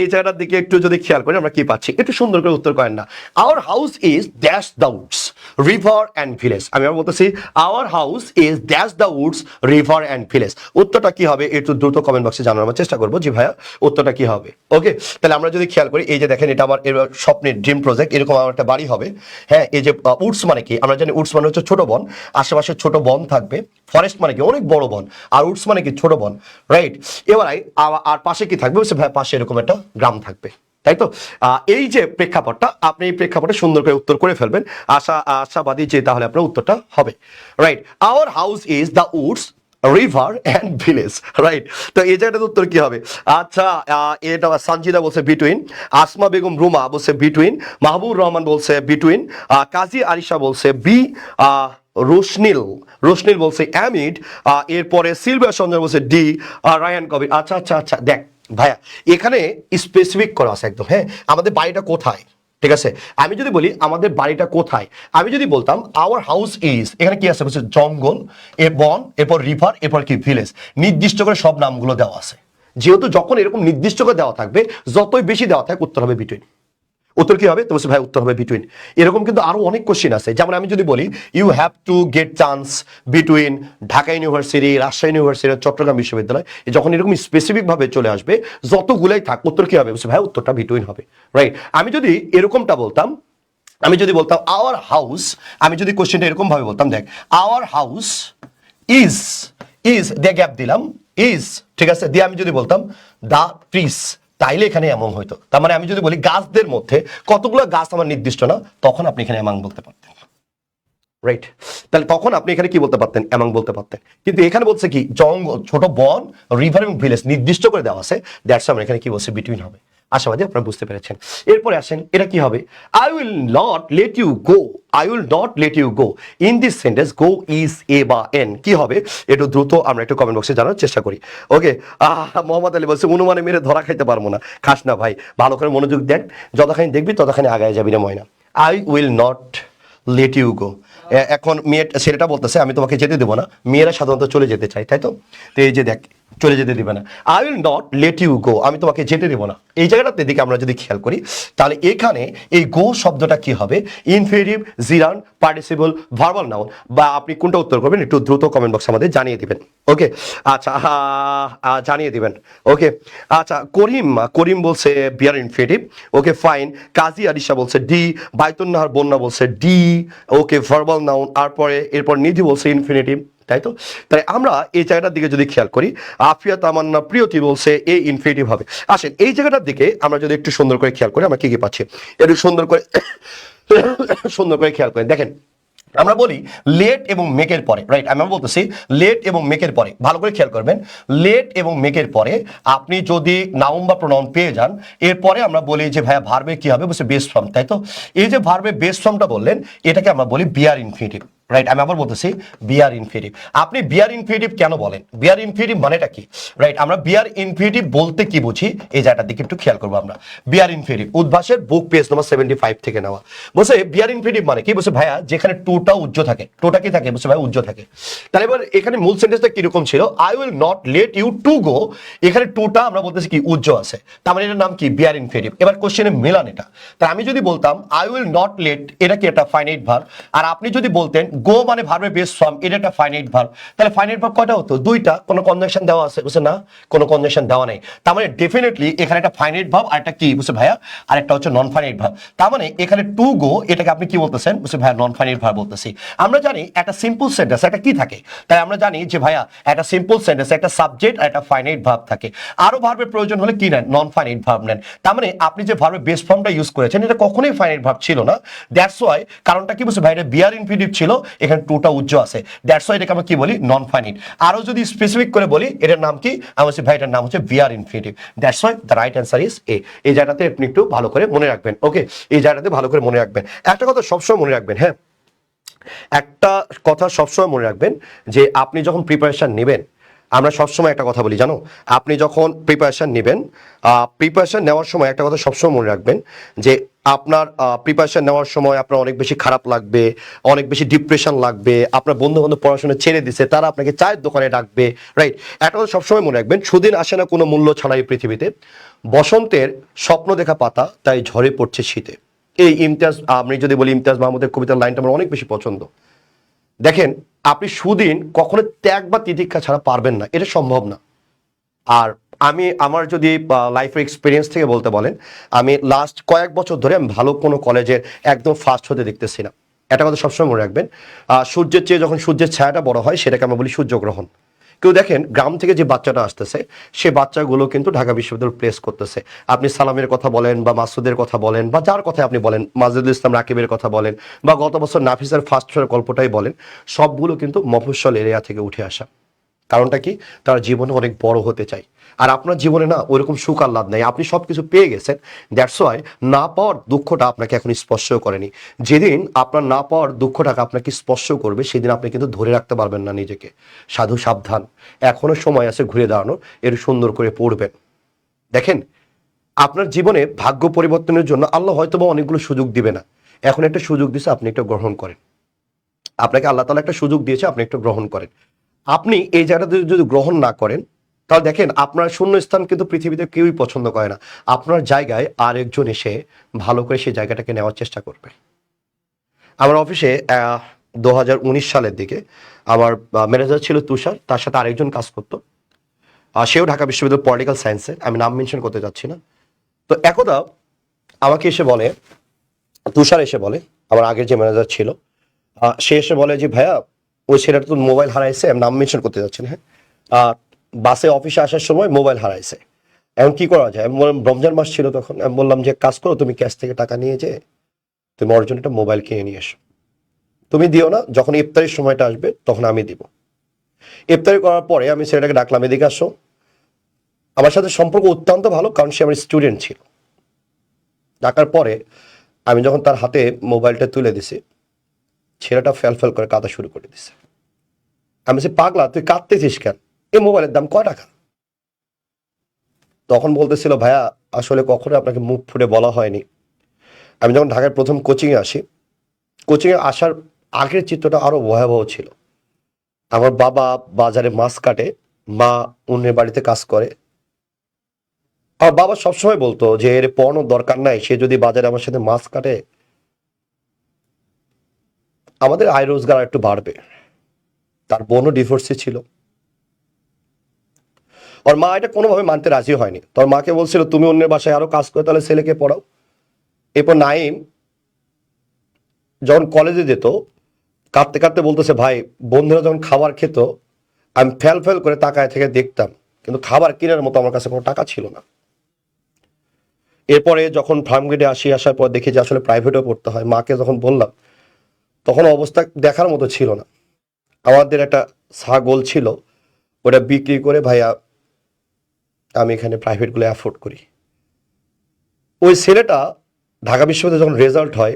এই জায়গাটার দিকে একটু যদি খেয়াল করি আমরা কি পাচ্ছি, একটু সুন্দর করে উত্তর করেন না। Our house is dash the Woods river and village. আমি আবার বলতেছি, our house is dash the Woods river and village. উত্তরটা কি হবে একটু দ্রুত কমেন্ট বক্সে জানানোর চেষ্টা করবো, জি ভাইয়া উত্তরটা কি হবে। ওকে, তাহলে আমরা যদি খেয়াল করি, এই যে দেখেন এটা আমার স্বপ্নের ড্রিম প্রজেক্ট, এরকম আমার একটা বাড়ি হবে। হ্যাঁ, এই যে উডস মানে কি, আমরা জানি উডস মানে হচ্ছে ছোট বন, আশেপাশে ছোট বন থাকবে। ফরেস্ট মানে কি অনেক বড় বন, আর উডস মানে কি ছোট বন, রাইট। এবার আর পাশে কি থাকবে, ভাই পাশে এরকম একটা গ্রাম থাকবে, তাই তো? এই যে প্রেক্ষাপটটা, আপনি এই প্রেক্ষাপটে সুন্দর করে উত্তর করে ফেলবেন, আশাবাদী যে তাহলে আপনার উত্তরটা হবে, right. Our house is the Woods river and village, right. তো এই জায়গাটার উত্তর কি হবে? আচ্ছা, এটা সঞ্জিদা বলছে বিটুইন, আসমা বেগম রুমা বলছে বিটুইন, মাহবুব রহমান বলছে বিটুইন, কাজী আরিশা বলছে বি, রোশনিল বলছে অ্যামিড, এরপরে সিলভিয়া সঞ্জয় বলছে ডি, রায়ান কবির। আচ্ছা আচ্ছা আচ্ছা, দেখ ভাইয়া এখানে স্পেসিফিক করা আছে একদম। হ্যাঁ, আমাদের বাড়িটা কোথায়, ঠিক আছে? আমি যদি বলি আমাদের বাড়িটা কোথায়, আমি যদি বলতাম আওয়ার হাউস ইজ, এখানে কি আছে বলছে জঙ্গল, বন, এরপর রিভার, এরপর কি ভিলেজ, নির্দিষ্ট করে সব নামগুলো দেওয়া আছে। যেহেতু যখন এরকম নির্দিষ্ট করে দেওয়া থাকবে, যতই বেশি দেওয়া থাকবে উত্তর হবে বিটুইন। উত্তর কি হবে? তো বলছে ভাই উত্তর হবে বিটুইন। এরকম কিন্তু আরো অনেক কোশ্চেন আছে, যেমন আমি যদি বলি you have to get chance between Dhaka university, Rajshahi university, Chattogram বিশ্ববিদ্যালয়, যখন এরকম স্পেসিফিক ভাবে চলে আসবে যতগুলাই থাক, উত্তর কি হবে? বলছে ভাই উত্তরটা বিটুইন হবে, রাইট। আমি যদি এরকমটা বলতাম, আমি যদি বলতাম আওয়ার হাউস, আমি যদি কোশ্চেনটা এরকম ভাবে বলতাম, দেখ আওয়ার হাউস ইজ দিয়ে গ্যাপ দিলাম, ইজ, ঠিক আছে, দিয়ে আমি যদি বলতাম দা ট্রিস, তাইলে এখানে এমন হইতো। তার মানে আমি যদি বলি গাছদের মধ্যে কতগুলো গাছ আমার নির্দিষ্ট না, তখন আপনি এখানে এমন বলতে পারতেন, রাইট। তাহলে তখন আপনি এখানে কি বলতে পারতেন? এমন বলতে পারতেন। কিন্তু এখানে বলছে কি জঙ্গল, ছোট বন, রিভার এবং ভিলেজ নির্দিষ্ট করে দেওয়া আছে, দ্যাটস আমরা এখানে কি বলছে বিটুইন হবে। আশাবাদী আপনারা বুঝতে পেরেছেন। এরপরে আসেন, এটা কি হবে? I will not let you go, I will not let you go in this sentence go is a বা এন, কি হবে একটু দ্রুত আমরা একটু কমেন্ট বক্সে জানার চেষ্টা করি। ওকে, মোহাম্মদ আলী বলছে অনুমানে মেরে ধরা খাইতে পারবো না। খাস না ভাই, ভালো করে মনোযোগ দেন, যতখানি দেখবি ততখানি আগায় যাবি না ময়না। I will not let you go, এখন মেয়ে ছেলেটা বলতেছে আমি তোমাকে যেতে দেবো না, মেয়েরা সাধারণত চলে যেতে চায়, তাই তো? তো এই যে দেখ চলে যেতে দিবে না, I will not let you go, আমি তোমাকে যেতে দেবো না। এই জায়গাটাতে দিকে আমরা যদি খেয়াল করি, তাহলে এখানে এই গো শব্দটা কি হবে? ইনফিনিটিভ, জিরান, পার্টিসিপল, ভার্বাল নাউন, বা আপনি কোনটা উত্তর করবেন একটু দ্রুত কমেন্ট বক্সে আমাদের জানিয়ে দিবেন। ওকে, আচ্ছা, জানিয়ে দিবেন। ওকে, আচ্ছা, করিম বলছে বিয়ার ইনফিনিটিভ, ওকে ফাইন। কাজী আরিশা বলছে ডি, বাইতুন নাহার বন্যা বলছে ডি, ওকে ভার্বাল নাউন। এরপর নিধি বলছে ইনফিনিটিভ, তাই তো? তাই আমরা এই জায়গাটার দিকে যদি খেয়াল করি, আফিয়া তামান্না প্রিয়তি বলছে এ ইনফিনিটিভ হবে। আসেন এই জায়গাটার দিকে আমরা যদি একটু সুন্দর করে খেয়াল করি, আমরা কি কি পাচ্ছি একটু সুন্দর করে খেয়াল করি। দেখেন আমরা বলি লেট এবং মেকের পরে, রাইট, আমি বলতেছি লেট এবং মেকের পরে, ভালো করে খেয়াল করবেন, লেট এবং মেকের পরে আপনি যদি নাউন বা প্রোনাউন পেয়ে যান, এরপরে আমরা বলি যে ভাইয়া ভার্বে কি হবে? বলছে বেস ফর্ম, তাই তো? এই যে ভার্বে বেস ফর্মটা বললেন, এটাকে আমরা বলি বিআর ইনফিনিটিভ, রাইট। আমি আবার বলতেছি বিআর ইনফিনিটিভ। আপনি বিআর ইনফিনিটিভ কেন বলেন? বিআর ইনফিনিটিভ মানেটা কি, রাইট? আমরা বিআর ইনফিনিটিভ বলতে কি বুঝি, এই জায়গাটার দিকে একটু খেয়াল করবো আমরা। বিআর ইনফিনিটিভ উদ্ভাসের বুক পেজ নম্বর 75 থেকে নেওয়া। বলছে বিআর ইনফিনিটিভ মানে কি? বলছে ভাইয়া যেখানে টুটা উজ্জ্ব থাকে, টুটা কি থাকে? বলছে ভাই উজ্জ্ব থাকে। তাহলে এবার এখানে মূল সেন্টেন্সটা কিরকম ছিল? I will not let you to go, এখানে টুটা আমরা বলতেছি কি উজ্জ্ব আছে, তার মানে এটার নাম কি? Bare infinitive. এবার কোশ্চেনে মেলান এটা। তাই আমি যদি বলতাম আই উইল নট লেট, এটা কি একটা ফাইনাইট ভার্ব, আর আপনি যদি বলতেন গো মানে ভার্বের বেস ফর্ম, এটা একটা ফাইনাইট ভার্ব। তাহলে ফাইনাইট ভার্ব কয়টা হতো? দুইটা। কোনো কনজাংশন দেওয়া আছে? বুঝছে না, কোনো কনজাংশন দেওয়া নেই। তার মানে ডেফিনেটলি এখানে একটা ফাইনাইট ভার্ব আর একটা কি বুঝছে ভাইয়া, আর একটা হচ্ছে নন ফাইনাইট ভার্ব। তার মানে এখানে টু গো এটাকে আপনি কি বলতেছেন বুঝছে ভাইয়া, নন ফাইনাইট ভার্ব বলতেছি। আমরা জানি একটা সিম্পল সেন্টেন্স একটা কি থাকে, তাই আমরা জানি যে ভাইয়া একটা সিম্পল সেন্টেন্স একটা সাবজেক্ট আর একটা ফাইনাইট ভার্ব থাকে। আরো ভার্বের প্রয়োজন হলে কি নেন? নন ফাইনাইট ভার্ব নেন। তার মানে আপনি যে ভার্বের বেস ফর্মটা ইউজ করেছেন এটা কখনোই ফাইনাইট ভার্ব ছিল না। দ্যাটস ওয়াই, কারণটা কি বুঝছে ভাই, এটা বিআর ইনফিনিটিভ ছিল, এখানে টুটা উজ্জ আছে, দ্যাটস ওয়াই এটাকে আমরা কি বলি, নন ফাইনাইট। আরো যদি স্পেসিফিক করে বলি এটার নাম কি, আমি বলছি ভাই এটার নাম হচ্ছে bare infinitive. That's why the right answer is A. এই জায়গাটাতে আপনি একটু ভালো করে মনে রাখবেন, ওকে, এই জায়গাটাতে ভালো করে মনে রাখবেন। একটা কথা সবসময় মনে রাখবেন, হ্যাঁ, একটা কথা সবসময় মনে রাখবেন যে আপনি যখন প্রিপারেশন নেবেন, আমরা সবসময় একটা কথা বলি জানো, আপনি যখন প্রিপারেশন নেবেন, প্রিপারেশন নেওয়ার সময় একটা কথা সবসময় মনে রাখবেন যে আপনার প্রিপারেশন নেওয়ার সময় আপনার অনেক বেশি খারাপ লাগবে, অনেক বেশি ডিপ্রেশন লাগবে, আপনার বন্ধু বান্ধব পড়াশোনা ছেড়ে দিছে, তারা আপনাকে চায়ের দোকানে ডাকবে, রাইট। একটা কথা সবসময় মনে রাখবেন, সুদিন আসে না কোনো মূল্য ছাড়াই পৃথিবীতে, বসন্তের স্বপ্ন দেখা পাতা তাই ঝরে পড়ছে শীতে। এই ইমতিয়াজ, আমি যদি বলি ইমতিয়াজ মাহমুদের কবিতার লাইনটা আমার অনেক বেশি পছন্দ। দেখেন, আপনি সুদিন কখনো ত্যাগ বা তিতিক্ষা ছাড়া পারবেন না, এটা সম্ভব না। আর আমি আমার যদি লাইফের এক্সপিরিয়েন্স থেকে বলতে বলেন, আমি লাস্ট কয়েক বছর ধরে আমি ভালো কোনো কলেজের একদম ফার্স্ট হতে দেখতেছি না। একটা কথা সবসময় মনে রাখবেন, সূর্যের চেয়ে যখন সূর্যের ছায়াটা বড় হয় সেটাকে আমরা বলি সূর্যগ্রহণ। কেউ দেখেন গ্রাম থেকে যে বাচ্চাটা আসতেছে, সে বাচ্চাগুলো কিন্তু ঢাকা বিশ্ববিদ্যালয় প্লেস করতেছে। আপনি সালামের কথা বলেন বা মাসুদের কথা বলেন বা যার কথা আপনি বলেন, মাজেদুল ইসলাম রাকিবের কথা বলেন বা গত বছর নাফিসের ফার্স্ট ইয়ার গল্পটাই বলেন, সবগুলো কিন্তু মফস্বল এরিয়া থেকে উঠে আসা। কারণটা কি? তারা জীবনে অনেক বড় হতে চায়। আর আপনার জীবনে না ওইরকম সুখ আহ্লাদ নাই, আপনি সবকিছু পেয়ে গেছেন, দ্যাটস ওয়াই না পাওয়ার দুঃখটা আপনাকে এখন স্পর্শ করেনি। যেদিন আপনার না পাওয়ার দুঃখটাকে আপনাকে স্পর্শ করবে সেদিন আপনি কিন্তু ধরে রাখতে পারবেন না নিজেকে। সাধু সাবধান, এখনো সময় আছে ঘুরে দাঁড়ানোর, এর সুন্দর করে পড়বেন। দেখেন, আপনার জীবনে ভাগ্য পরিবর্তনের জন্য আল্লাহ হয়তোবা অনেকগুলো সুযোগ দিবে না, এখন একটা সুযোগ দিয়েছে, আপনি একটা গ্রহণ করেন। আপনাকে আল্লাহ তাআলা একটা সুযোগ দিয়েছে, আপনি একটু গ্রহণ করেন। আপনি এই জায়গাটাতে যদি গ্রহণ না করেন, তাহলে দেখেন আপনার শূন্য স্থান কিন্তু পৃথিবীতে কেউই পছন্দ করে না। আপনার জায়গায় আরেকজন এসে ভালো করে সেই জায়গাটাকে নেওয়ার চেষ্টা করবে। আমার অফিসে 2019 সালের দিকে আমার ম্যানেজার ছিল তুষার, তার সাথে আরেকজন কাজ করতো, সেও ঢাকা বিশ্ববিদ্যালয় পলিটিক্যাল সায়েন্সে, আমি নাম মেনশন করতে চাচ্ছি না। তো একদা আমাকে এসে বলে, তুষার এসে বলে, আমার আগের যে ম্যানেজার ছিল, সে এসে বলে যে ভাইয়া ওই ছেলেটা তো মোবাইল হারাইছে, আমি নাম মেনশন করতে যাচ্ছি না, হ্যাঁ, বাসে অফিসে আসার সময় মোবাইল হারাইছে, এখন কি করা যায়? আমি বললাম, রমজান মাস ছিল তখন, আমি বললাম যে কাজ করো, তুমি ক্যাশ থেকে টাকা নিয়ে যে তুমি ওর জন্য একটা মোবাইল কিনে নিয়ে এসো, তুমি দিও না, যখন ইফতারির সময়টা আসবে তখন আমি দিব। ইফতারি করার পরে আমি ছেলেটাকে ডাকলাম, এদিকে আসো। আমার সাথে সম্পর্ক অত্যন্ত ভালো, কারণ সে আমার স্টুডেন্ট ছিল। ডাকার পরে আমি যখন তার হাতে মোবাইলটা তুলে দিছি, ছেলেটা ফেল করে কাঁদা শুরু করে দিছে। আমি বলছি, পাগলা তুই কাঁদতেছিস কেন? এই মোবাইলের দাম কয় টাকা? তখন বলতেছিল, ভাইয়া আসলে কখনো আপনাকে মুখ ফুটে বলা হয়নি, আমি যখন ঢাকায় প্রথম কোচিংয়ে আসি, কোচিংয়ে আসার আগের চিত্রটা আরো ভয়াবহ ছিল। আমার বাবা বাজারে মাছ কাটে, মা অন্যের বাড়িতে কাজ করে। আমার বাবা সবসময় বলতো যে এর পড়ানোর দরকার নাই, সে যদি বাজারে আমার সাথে মাছ কাটে আমাদের আয় রোজগার একটু বাড়বে। তার বোনও ডিভোর্সে ছিল, ওর মা এটা কোনোভাবে মানতে রাজি হয়নি। তোর মাকে বলছিল তুমি অন্যের বাসায় আরো কাজ করে তাহলে ছেলেকে পড়াও। এরপর নাইম যখন কলেজে যেত, কাঁদতে কাঁদতে বলতেছে, ভাই বন্ধুরা যখন খাবার খেত আমি ফেল করে তাকায় থেকে দেখতাম, কিন্তু খাবার কেনার মতো আমার কাছে কোনো টাকা ছিল না। এরপরে যখন ফার্ম গেটে আসার পর দেখি যে আসলে প্রাইভেটেও পড়তে হয়, মাকে যখন বললাম তখন অবস্থা দেখার মতো ছিল না। আমাদের একটা ছাগল ছিল, ওটা বিক্রি করে ভাইয়া আমি এখানে প্রাইভেটগুলো অ্যাফোর্ড করি। ওই ছেলেটা ঢাকা বিশ্ববিদ্যালয়ে যখন রেজাল্ট হয়,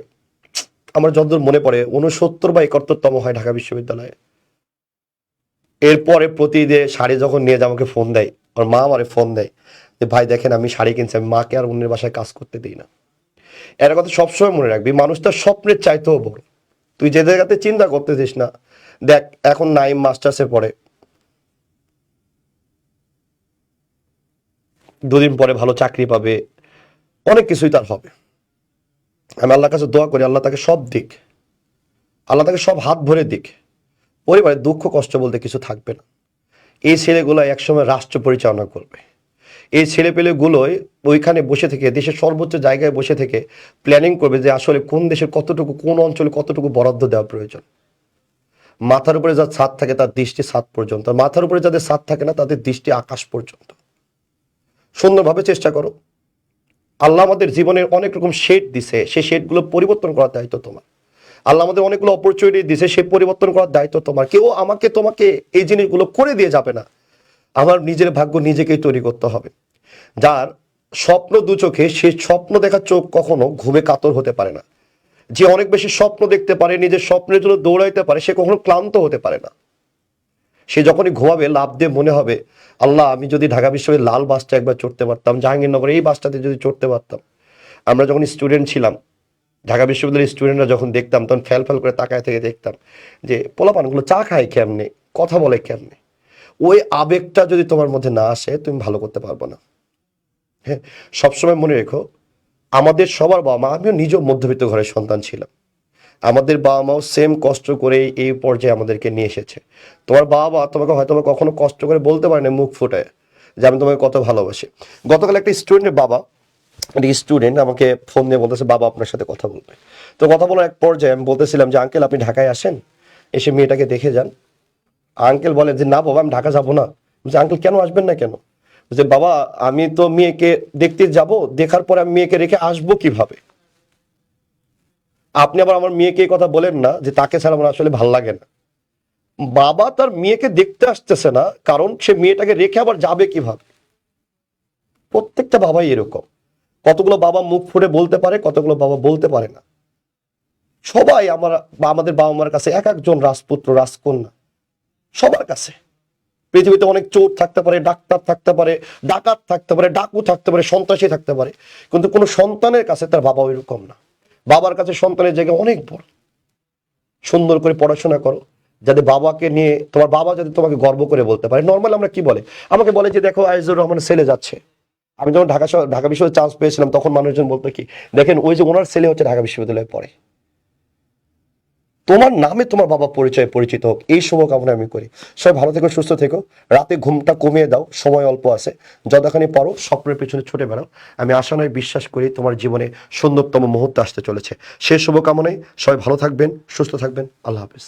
আমার যতদূর মনে পড়ে 69 বা 71তম হয় ঢাকা বিশ্ববিদ্যালয়ে। এরপরে প্রতিদিন শাড়ি যখন নিয়ে যে আমাকে ফোন দেয়, ওর মা আমারে ফোন দেয় যে ভাই দেখেন আমি শাড়ি কিনছি, আমি মাকে আর অন্যের বাসায় কাজ করতে দিই না। এর কথা সবসময় মনে রাখবি, মানুষ তার স্বপ্নের চাইতেও বড়। তুই যে জায়গাতে চিন্তা করতেছিস না, দেখ এখন নাইম মাস্টার্সে পড়ে, দুদিন পরে ভালো চাকরি পাবে, অনেক কিছুই তার হবে। আমি আল্লাহর কাছে দোয়া করি আল্লাহ তাকে সব দিক, আল্লাহ তাকে সব হাত ভরে দিক, পরিবারে দুঃখ কষ্ট বলতে কিছু থাকবে না। এই ছেলেগুলো একসময় রাষ্ট্র পরিচালনা করবে। এই ছেলেপেলেগুলোই ওইখানে বসে থেকে, দেশের সর্বোচ্চ জায়গায় বসে থেকে প্ল্যানিং করবে যে আসলে কোন দেশের কতটুকু, কোন অঞ্চলে কতটুকু বরাদ্দ দেওয়া প্রয়োজন। মাথার উপরে যার ছাদ থাকে তার দৃষ্টি ছাদ পর্যন্ত, মাথার উপরে যাদের ছাদ থাকে না তাদের দৃষ্টি আকাশ পর্যন্ত। সুন্দরভাবে চেষ্টা করো। আল্লাহ আমাদের জীবনের অনেক রকম শেড দিছে, সেই শেডগুলো পরিবর্তন করার দায়িত্ব তোমার। আল্লাহ আমাদের অনেকগুলো অপরচুনিটি দিছে, সেই পরিবর্তন করার দায়িত্ব তোমার। কেউ আমাকে তোমাকে এই জিনিসগুলো করে দিয়ে যাবে না। আমার নিজের ভাগ্য নিজেকেই তৈরি করতে হবে। যার স্বপ্ন দু চোখে, সেই স্বপ্ন দেখার চোখ কখনো ঘুমে কাতর হতে পারে না। যে অনেক বেশি স্বপ্ন দেখতে পারে, নিজের স্বপ্নের জন্য দৌড়াইতে পারে, সে কখনো ক্লান্ত হতে পারে না। সে যখনই ঘুমাবে লাভ দিয়ে মনে হবে, আল্লাহ আমি যদি ঢাকা বিশ্ববিদ্যালয়ের লাল বাসটা একবার চড়তে পারতাম, জাহাঙ্গীরনগরে এই বাসটাতে যদি চড়তে পারতাম। আমরা যখন স্টুডেন্ট ছিলাম, ঢাকা বিশ্ববিদ্যালয়ের স্টুডেন্টরা যখন দেখতাম, তখন ফ্যাল ফ্যাল করে তাকায় থেকে দেখতাম যে পোলাপানগুলো চা খায় কেমনে, কথা বলে কেমনে। ওই আবেগটা যদি তোমার মধ্যে না আসে, তুমি ভালো করতে পারবো না। হ্যাঁ, সবসময় মনে রেখো, আমাদের সবার বাবা মা, আমিও নিজেও মধ্যবিত্ত ঘরের সন্তান ছিলাম, আমাদের বাবা মাও সেম কষ্ট করে এই পর্যায়ে আমাদেরকে নিয়ে এসেছে। তোমার বাবা তোমাকে হয়তো কখনো কষ্ট করে বলতে পারে না মুখ ফুটায় যে আমি তোমাকে কত ভালোবাসি। গতকাল একটা স্টুডেন্টের বাবা, স্টুডেন্ট আমাকে ফোন দিয়ে বলতেছে বাবা আপনার সাথে কথা বলবে। তো কথা বলার এক পর্যায়ে আমি বলতেছিলাম যে আঙ্কেল আপনি ঢাকায় আসেন, এসে মেয়েটাকে দেখে যান। আঙ্কেল বলে যে না বাবা আমি ঢাকা যাবো না। বলছে আঙ্কেল কেন আসবেন না কেন? বলছে বাবা আমি তো মেয়েকে দেখতে যাব, দেখার পরে আমি মেয়েকে রেখে আসবো কিভাবে? আপনি আবার আমার মেয়েকে এই কথা বলেন না যে তাকে ছাড়া আমার আসলে ভাল লাগে না। বাবা তার মেয়েকে দেখতে আসতেছে না, কারণ সে মেয়েটাকে রেখে আবার যাবে কিভাবে। প্রত্যেকটা বাবাই এরকম। কতগুলো বাবা মুখ ফুটে বলতে পারে, কতগুলো বাবা বলতে পারে না। সবাই আমাদের বাবা মার কাছে এক একজন রাজপুত্র রাজকন্যা, সবার কাছে। পৃথিবীতে অনেক চোর থাকতে পারে, ডাক্তার থাকতে পারে, ডাকাত থাকতে পারে, ডাকু থাকতে পারে, সন্ত্রাসী থাকতে পারে, কিন্তু কোনো সন্তানের কাছে তার বাবা ওইরকম না। বাবার কাছে সন্তানের জায়গা অনেক বড়। সুন্দর করে পড়াশোনা করো, যাতে বাবাকে নিয়ে তোমার বাবা যাতে তোমাকে গর্ব করে বলতে পারে। নর্মাল আমরা কি বলে, আমাকে বলে যে দেখো আইজুর রহমান ছেলে যাচ্ছে। আমি যখন ঢাকা বিশ্ববিদ্যালয়ে চান্স পেয়েছিলাম, তখন মানুষজন বলতো কি, দেখেন ওই যে ওনার ছেলে হচ্ছে ঢাকা বিশ্ববিদ্যালয়ে পড়ে। তোমার নামে তোমার বাবা পরিচিত হোক, এই শুভকামনা আমি করি। সবাই ভালো থেকো, সুস্থ থেকো। রাতে ঘুমটা কমিয়ে দাও, সময় অল্প আছে। যতখানি পারো স্বপ্নের পেছনে ছুটে বেড়াও। আমি আশা নয় বিশ্বাস করি তোমার জীবনে সুন্দরতম মুহূর্ত আসতে চলেছে। সেই শুভকামনায় সবাই ভালো থাকবেন, সুস্থ থাকবেন। আল্লাহ হাফেজ।